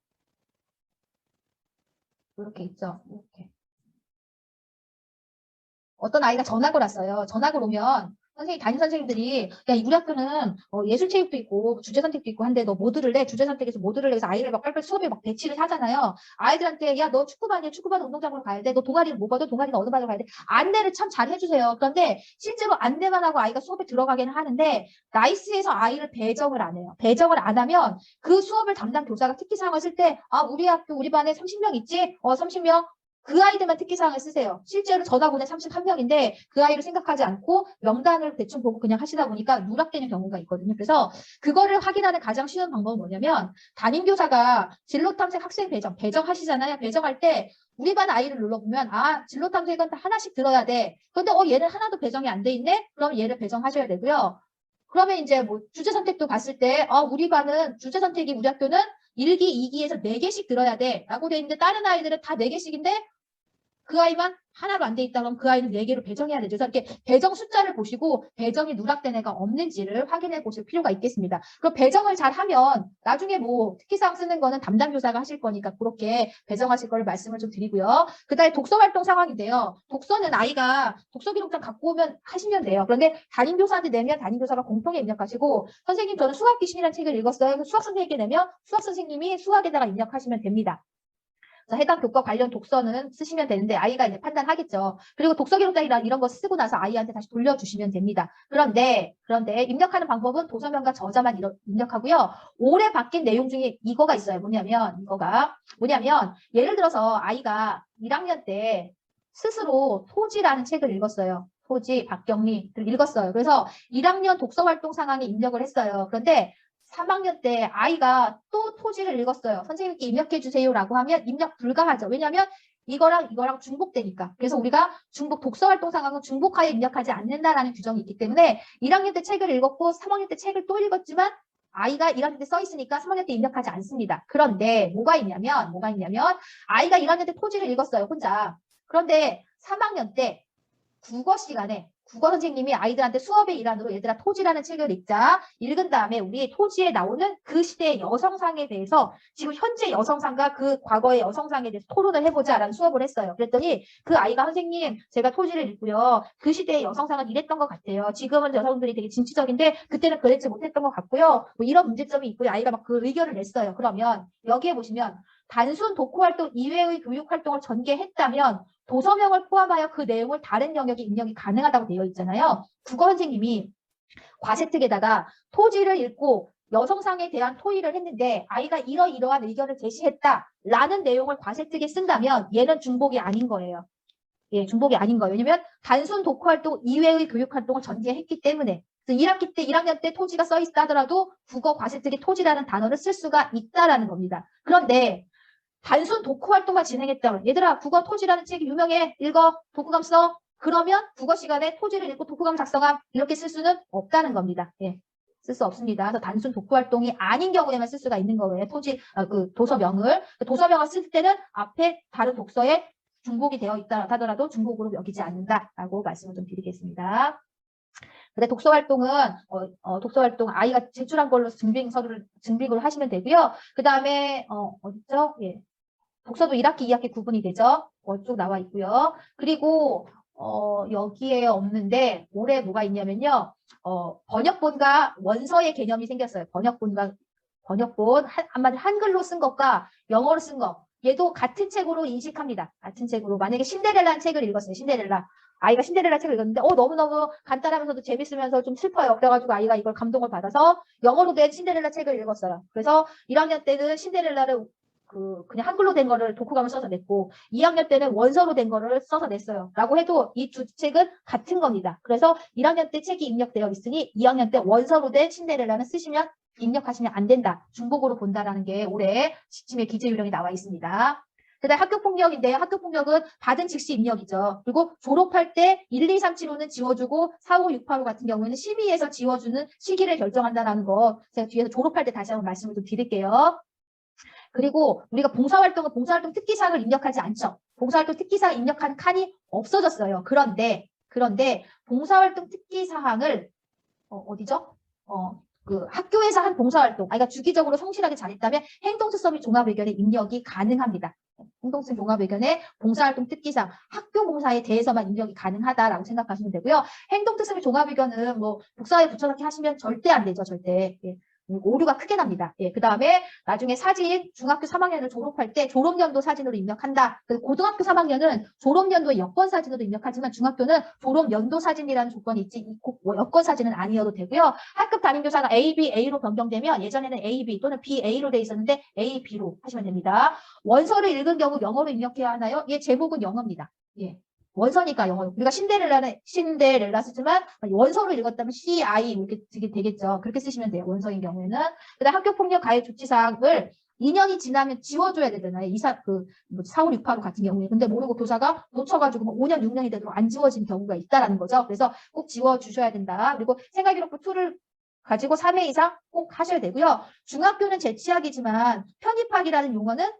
이렇게 있죠. 이렇게. 어떤 아이가 전학을 왔어요. 전학을 오면 담임 선생님들이 야, 우리 학교는 예술체육도 있고 주제선택도 있고 한데 너 뭐 들을래? 주제선택에서 뭐 들을래? 해서 아이를 막 빨리빨리 수업에 막 배치를 하잖아요. 아이들한테 야, 너 축구반이야. 축구반 운동장으로 가야 돼. 너 동아리를 뭐 거든 동아리는 어느 반으로 가야 돼. 안내를 참 잘 해주세요. 그런데 실제로 안내만 하고 아이가 수업에 들어가기는 하는데 나이스에서 아이를 배정을 안 해요. 배정을 안 하면 그 수업을 담당 교사가 특기사항을 쓸 때 아, 우리 학교 우리 반에 30명 있지? 30명. 그 아이들만 특기사항을 쓰세요. 실제로 전학 온 애 31명인데 그 아이를 생각하지 않고 명단을 대충 보고 그냥 하시다 보니까 누락되는 경우가 있거든요. 그래서 그거를 확인하는 가장 쉬운 방법은 뭐냐면 담임교사가 진로탐색 학생 배정하시잖아요. 배정할 때 우리 반 아이를 눌러보면 아 진로탐색은 다 하나씩 들어야 돼. 그런데 얘는 하나도 배정이 안 돼 있네? 그럼 얘를 배정하셔야 되고요. 그러면 이제 뭐 주제 선택도 봤을 때 우리 반은 주제 선택이 우리 학교는 1기, 2기에서 4개씩 들어야 돼 라고 돼 있는데 다른 아이들은 다 4개씩인데 그 아이만 하나로 안 돼 있다 그러면 그 아이는 4개로 배정해야 되죠. 그래서 이렇게 배정 숫자를 보시고 배정이 누락된 애가 없는지를 확인해 보실 필요가 있겠습니다. 그럼 배정을 잘 하면 나중에 뭐 특기사항 쓰는 거는 담당 교사가 하실 거니까 그렇게 배정하실 걸 말씀을 좀 드리고요. 그 다음에 독서 활동 상황인데요. 독서는 아이가 독서 기록장 갖고 오면 하시면 돼요. 그런데 담임 교사한테 내면 담임 교사가 공통에 입력하시고 선생님 저는 수학 귀신이라는 책을 읽었어요. 수학 선생님께 내면 수학 선생님이 수학에다가 입력하시면 됩니다. 해당 교과 관련 독서는 쓰시면 되는데 아이가 이제 판단하겠죠. 그리고 독서 기록장이랑 이런 거 쓰고 나서 아이한테 다시 돌려주시면 됩니다. 그런데 입력하는 방법은 도서명과 저자만 입력하고요. 올해 바뀐 내용 중에 이거가 있어요. 뭐냐면 예를 들어서 아이가 1학년 때 스스로 토지라는 책을 읽었어요. 토지, 박경리를 읽었어요. 그래서 1학년 독서활동 상황에 입력을 했어요. 그런데 3학년 때 아이가 또 토지를 읽었어요. 선생님께 입력해 주세요라고 하면 입력 불가하죠. 왜냐하면 이거랑 중복되니까. 그래서 우리가 중복 독서활동 상황은 중복하에 입력하지 않는다라는 규정이 있기 때문에 1학년 때 책을 읽었고 3학년 때 책을 또 읽었지만 아이가 1학년 때 써 있으니까 3학년 때 입력하지 않습니다. 그런데 뭐가 있냐면 아이가 1학년 때 토지를 읽었어요. 혼자. 그런데 3학년 때 국어 시간에 국어 선생님이 아이들한테 수업의 일환으로 얘들아 토지라는 책을 읽자. 읽은 다음에 우리 토지에 나오는 그 시대의 여성상에 대해서 지금 현재 여성상과 그 과거의 여성상에 대해서 토론을 해보자라는 수업을 했어요. 그랬더니 그 아이가 선생님 제가 토지를 읽고요. 그 시대의 여성상은 이랬던 것 같아요. 지금은 여성들이 되게 진취적인데 그때는 그랬지 못했던 것 같고요. 뭐 이런 문제점이 있고요. 아이가 막 그 의견을 냈어요. 그러면 여기에 보시면 단순 독후활동 이외의 교육활동을 전개했다면 도서명을 포함하여 그 내용을 다른 영역에 입력이 가능하다고 되어 있잖아요. 국어 선생님이 과세특에다가 토지를 읽고 여성상에 대한 토의를 했는데 아이가 이러이러한 의견을 제시했다라는 내용을 과세특에 쓴다면 얘는 중복이 아닌 거예요. 예, 중복이 아닌 거예요. 왜냐면 단순 독후활동 이외의 교육활동을 전개했기 때문에. 그래서 1학년 때 토지가 써 있다 하더라도 국어 과세특에 토지라는 단어를 쓸 수가 있다라는 겁니다. 그런데 단순 독후 활동만 진행했다면 얘들아 국어 토지라는 책이 유명해 읽어 독후감 써 그러면 국어 시간에 토지를 읽고 독후감 작성함 이렇게 쓸 수는 없다는 겁니다. 예. 쓸 수 없습니다. 그래서 단순 독후 활동이 아닌 경우에만 쓸 수가 있는 거예요. 그 도서명을 쓸 때는 앞에 다른 독서에 중복이 되어 있다 하더라도 중복으로 여기지 않는다라고 말씀을 좀 드리겠습니다. 근데 독서활동은 독서활동 아이가 제출한 걸로 증빙을 하시면 되고요. 그 다음에 어딨죠? 예. 독서도 1학기, 2학기 구분이 되죠. 쭉 나와 있고요. 그리고 여기에 없는데 올해 뭐가 있냐면요. 번역본과 원서의 개념이 생겼어요. 번역본 한마디로 한글로 쓴 것과 영어로 쓴 것. 얘도 같은 책으로 인식합니다. 같은 책으로. 만약에 신데렐라는 책을 읽었어요. 신데렐라. 아이가 신데렐라 책을 읽었는데 너무너무 간단하면서도 재밌으면서 좀 슬퍼요. 그래가지고 아이가 이걸 감동을 받아서 영어로 된 신데렐라 책을 읽었어요. 그래서 1학년 때는 신데렐라를 그냥 한글로 된 거를 독후감을 써서 냈고 2학년 때는 원서로 된 거를 써서 냈어요. 라고 해도 이 두 책은 같은 겁니다. 그래서 1학년 때 책이 입력되어 있으니 2학년 때 원서로 된 신데렐라는 쓰시면 입력하시면 안 된다. 중복으로 본다라는 게 올해 지침의 기재 요령이 나와 있습니다. 그다음 학교폭력인데요. 학교폭력은 받은 즉시 입력이죠. 그리고 졸업할 때 1, 2, 3, 7호는 지워주고 4, 5, 6, 8호 같은 경우에는 심의에서 지워주는 시기를 결정한다는 거 제가 뒤에서 졸업할 때 다시 한번 말씀을 좀 드릴게요. 그리고 우리가 봉사활동 특기사항을 입력하지 않죠. 봉사활동 특기사항 입력한 칸이 없어졌어요. 그런데 봉사활동 특기사항을 어디죠? 그 학교에서 한 봉사활동, 그러니까 주기적으로 성실하게 잘했다면 행동특성비 종합의견에 입력이 가능합니다. 행동특성 종합의견의 봉사활동 특기상 학교 봉사에 대해서만 입력이 가능하다라고 생각하시면 되고요. 행동특성의 종합의견은 뭐 복사에 붙여넣기 하시면 절대 안 되죠. 절대. 예. 오류가 크게 납니다. 예, 그 다음에 나중에 사진 중학교 3학년을 졸업할 때 졸업연도 사진으로 입력한다. 고등학교 3학년은 졸업연도의 여권 사진으로 입력하지만 중학교는 졸업연도 사진이라는 조건이 있지 꼭 여권 사진은 아니어도 되고요. 학급 담임교사가 A, B, A로 변경되면 예전에는 A, B 또는 B, A로 돼 있었는데 A, B로 하시면 됩니다. 원서를 읽은 경우 영어로 입력해야 하나요? 예, 제목은 영어입니다. 예. 원서니까 영어. 우리가 신데렐라 쓰지만 원서로 읽었다면 CI 이렇게 되겠죠. 그렇게 쓰시면 돼요. 원서인 경우에는. 그다음 학교폭력 가해 조치사항을 2년이 지나면 지워줘야 되잖아요. 4, 5, 6, 8호 같은 경우에. 근데 모르고 교사가 놓쳐가지고 5년, 6년이 되도록 안 지워진 경우가 있다라는 거죠. 그래서 꼭 지워주셔야 된다. 그리고 생활기록부 2를 가지고 3회 이상 꼭 하셔야 되고요. 중학교는 제 취약이지만 편입학이라는 용어는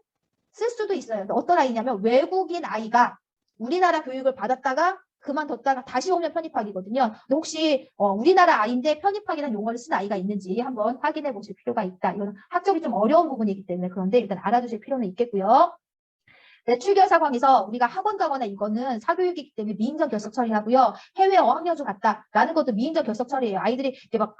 쓸 수도 있어요. 어떤 아이냐면 외국인 아이가 우리나라 교육을 받았다가 그만뒀다가 다시 오면 편입학이거든요. 근데 혹시 우리나라 아이인데 편입학이라는 용어를 쓴 아이가 있는지 한번 확인해 보실 필요가 있다. 이건 학적이 좀 어려운 부분이기 때문에 그런데 일단 알아두실 필요는 있겠고요. 출결 상황에서 우리가 학원 가거나 이거는 사교육이기 때문에 미인정 결석 처리하고요. 해외 어학연수 갔다라는 것도 미인정 결석 처리예요. 아이들이 이제 막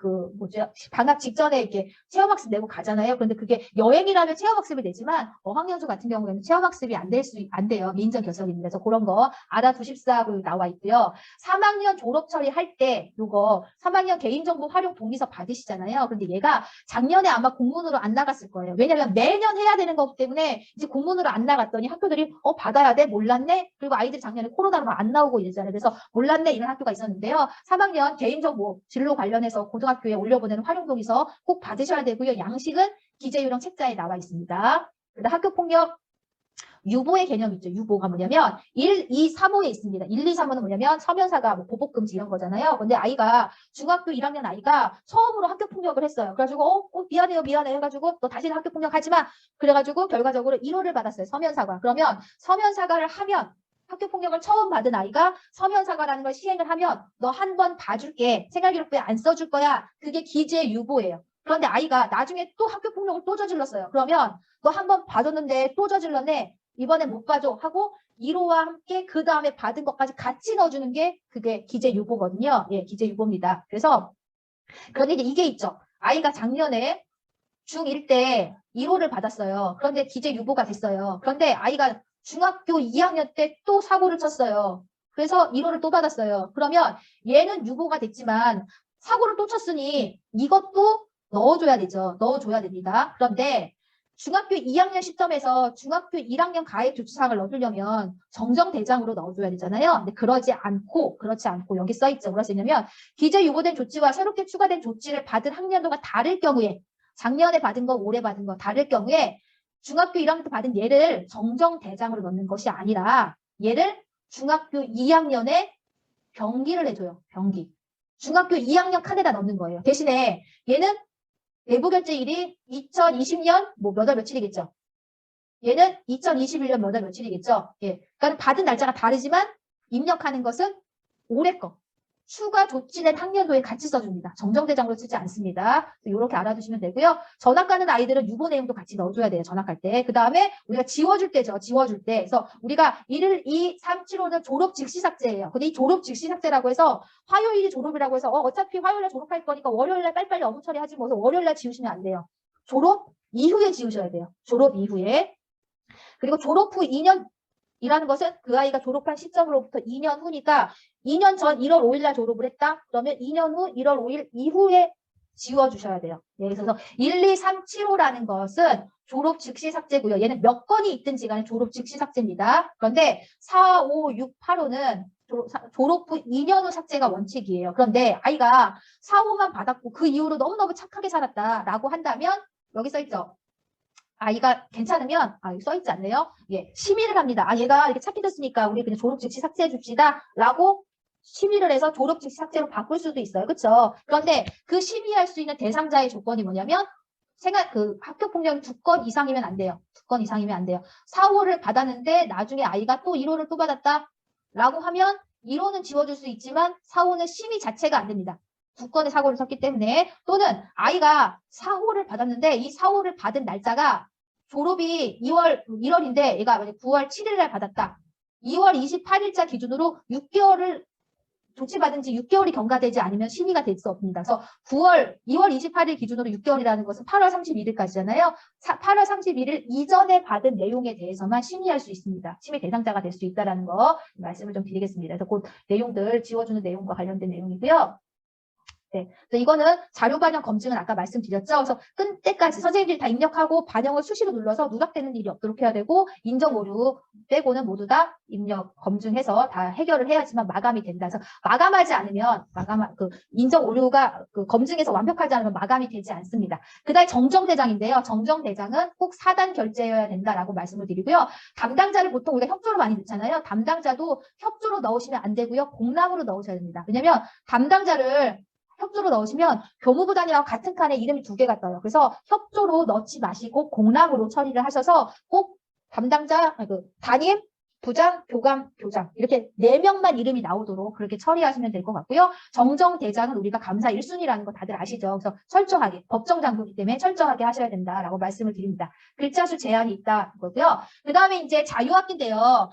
방학 직전에 이렇게 체험학습 내고 가잖아요. 그런데 그게 여행이라면 체험학습이 되지만 어학연수 같은 경우에는 체험학습이 안 돼요. 미인정 결석입니다. 그래서 그런 거 알아두십사고 나와 있고요. 3학년 졸업 처리할 때 요거 3학년 개인정보 활용 동의서 받으시잖아요. 그런데 얘가 작년에 아마 공문으로 안 나갔을 거예요. 왜냐면 매년 해야 되는 거기 때문에 이제 공문으로 안 나갔더니 학교들이 받아야 돼? 몰랐네? 그리고 아이들이 작년에 코로나로 안 나오고 이러잖아요. 그래서 몰랐네? 이런 학교가 있었는데요. 3학년 개인정보 진로 관련해서 고등학교에 올려보내는 활용동의서 꼭 받으셔야 되고요. 양식은 기재유령 책자에 나와 있습니다. 그다음 학교폭력 유보의 개념 있죠. 유보가 뭐냐면 1, 2, 3호에 있습니다. 1, 2, 3호는 뭐냐면 서면사가 뭐 보복금지 이런 거잖아요. 근데 아이가 중학교 1학년 아이가 처음으로 학교폭력을 했어요. 그래가지고 미안해요 해가지고 너 다시는 학교폭력 하지 마. 그래가지고 결과적으로 1호를 받았어요. 서면사과. 그러면 서면사과를 하면 학교폭력을 처음 받은 아이가 서면사과라는 걸 시행을 하면 너 한 번 봐줄게. 생활기록부에 안 써줄 거야. 그게 기재유보예요. 그런데 아이가 나중에 또 학교폭력을 또 저질렀어요. 그러면 너 한 번 봐줬는데 또 저질렀네. 이번에 못 봐줘 하고 1호와 함께 그 다음에 받은 것까지 같이 넣어주는 게 그게 기재유보거든요. 예, 기재유보입니다. 그래서 그런데 이제 이게 있죠. 아이가 작년에 중1 때 1호를 받았어요. 그런데 기재유보가 됐어요. 그런데 아이가 중학교 2학년 때 또 사고를 쳤어요. 그래서 1호를 또 받았어요. 그러면 얘는 유보가 됐지만 사고를 또 쳤으니 이것도 넣어줘야 되죠. 넣어줘야 됩니다. 그런데 중학교 2학년 시점에서 중학교 1학년 가해 조치사항을 넣어주려면 정정대장으로 넣어줘야 되잖아요. 근데 그렇지 않고 여기 써있죠. 뭐라 써있냐면 기재 유보된 조치와 새롭게 추가된 조치를 받은 학년도가 다를 경우에 작년에 받은 거, 올해 받은 거 다를 경우에 중학교 1학년 때 받은 얘를 정정대장으로 넣는 것이 아니라 얘를 중학교 2학년에 병기를 해줘요. 병기. 중학교 2학년 칸에다 넣는 거예요. 대신에 얘는 내부결제일이 2020년 몇 월 며칠이겠죠. 얘는 2021년 몇 월 며칠이겠죠. 예. 그러니까 받은 날짜가 다르지만 입력하는 것은 올해 거. 추가 조치된 학년도에 같이 써줍니다. 정정대장으로 쓰지 않습니다. 이렇게 알아두시면 되고요. 전학 가는 아이들은 유보 내용도 같이 넣어줘야 돼요. 전학할 때. 그 다음에 우리가 지워줄 때죠. 지워줄 때. 그래서 우리가 1, 2, 3, 7호는 졸업 즉시 삭제예요. 근데 이 졸업 즉시 삭제라고 해서 화요일이 졸업이라고 해서 어차피 화요일에 졸업할 거니까 월요일날 빨리빨리 업무 처리하지 뭐 월요일날 지우시면 안 돼요. 졸업 이후에 지우셔야 돼요. 졸업 이후에. 그리고 졸업 후 2년 이라는 것은 그 아이가 졸업한 시점으로부터 2년 후니까 2년 전 1월 5일 날 졸업을 했다? 그러면 2년 후 1월 5일 이후에 지워주셔야 돼요. 예, 그래서 1, 2, 3, 7호라는 것은 졸업 즉시 삭제고요. 얘는 몇 건이 있든지 간에 졸업 즉시 삭제입니다. 그런데 4, 5, 6, 8호는 졸업 후 2년 후 삭제가 원칙이에요. 그런데 아이가 4, 5만 받았고 그 이후로 너무너무 착하게 살았다라고 한다면 여기 써있죠. 아이가 괜찮으면 써있지 않네요. 예, 심의를 합니다. 얘가 이렇게 착해 졌으니까 우리 그냥 졸업 즉시 삭제해 줍시다 라고 심의를 해서 졸업 즉시 삭제로 바꿀 수도 있어요. 그렇죠? 그런데 그 심의할 수 있는 대상자의 조건이 뭐냐면 학교 폭력이 2건 이상이면 안 돼요. 2건 이상이면 안 돼요. 4, 5를 받았는데 나중에 아이가 또 1호를 또 받았다 라고 하면 1호는 지워줄 수 있지만 4, 5는 심의 자체가 안 됩니다. 2건의 사고를 쳤기 때문에 또는 아이가 사호를 받았는데 이 사호를 받은 날짜가 졸업이 1월인데 얘가 만약 9월 7일 날 받았다. 2월 28일자 기준으로 6개월을 조치받은 지 6개월이 경과되지 않으면 심의가 될 수 없습니다. 그래서 2월 28일 기준으로 6개월이라는 것은 8월 31일까지잖아요. 8월 31일 이전에 받은 내용에 대해서만 심의할 수 있습니다. 심의 대상자가 될 수 있다는 거 말씀을 좀 드리겠습니다. 그래서 그 내용들 지워주는 내용과 관련된 내용이고요. 네. 그래서 이거는 자료 반영 검증은 아까 말씀드렸죠. 그래서 끝 때까지 선생님들이 다 입력하고 반영을 수시로 눌러서 누락되는 일이 없도록 해야 되고 인정 오류 빼고는 모두 다 입력 검증해서 다 해결을 해야지만 마감이 된다. 그래서 마감하지 않으면 인정 오류가 검증해서 완벽하지 않으면 마감이 되지 않습니다. 그다음에 정정대장인데요. 정정대장은 꼭 4단 결제여야 된다라고 말씀을 드리고요. 담당자를 보통 우리가 협조로 많이 넣잖아요. 담당자도 협조로 넣으시면 안 되고요. 공람으로 넣으셔야 됩니다. 왜냐면 담당자를 협조로 넣으시면 교무부 단위와 같은 칸에 이름이 2개가 떠요. 그래서 협조로 넣지 마시고 공람으로 처리를 하셔서 꼭 담당자, 담임, 부장, 교감, 교장 이렇게 4명만 이름이 나오도록 그렇게 처리하시면 될 것 같고요. 정정대장은 우리가 감사 1순위라는 거 다들 아시죠? 그래서 철저하게 법정장부이기 때문에 철저하게 하셔야 된다라고 말씀을 드립니다. 글자 수 제한이 있다 거고요. 그 다음에 이제 자유학기인데요.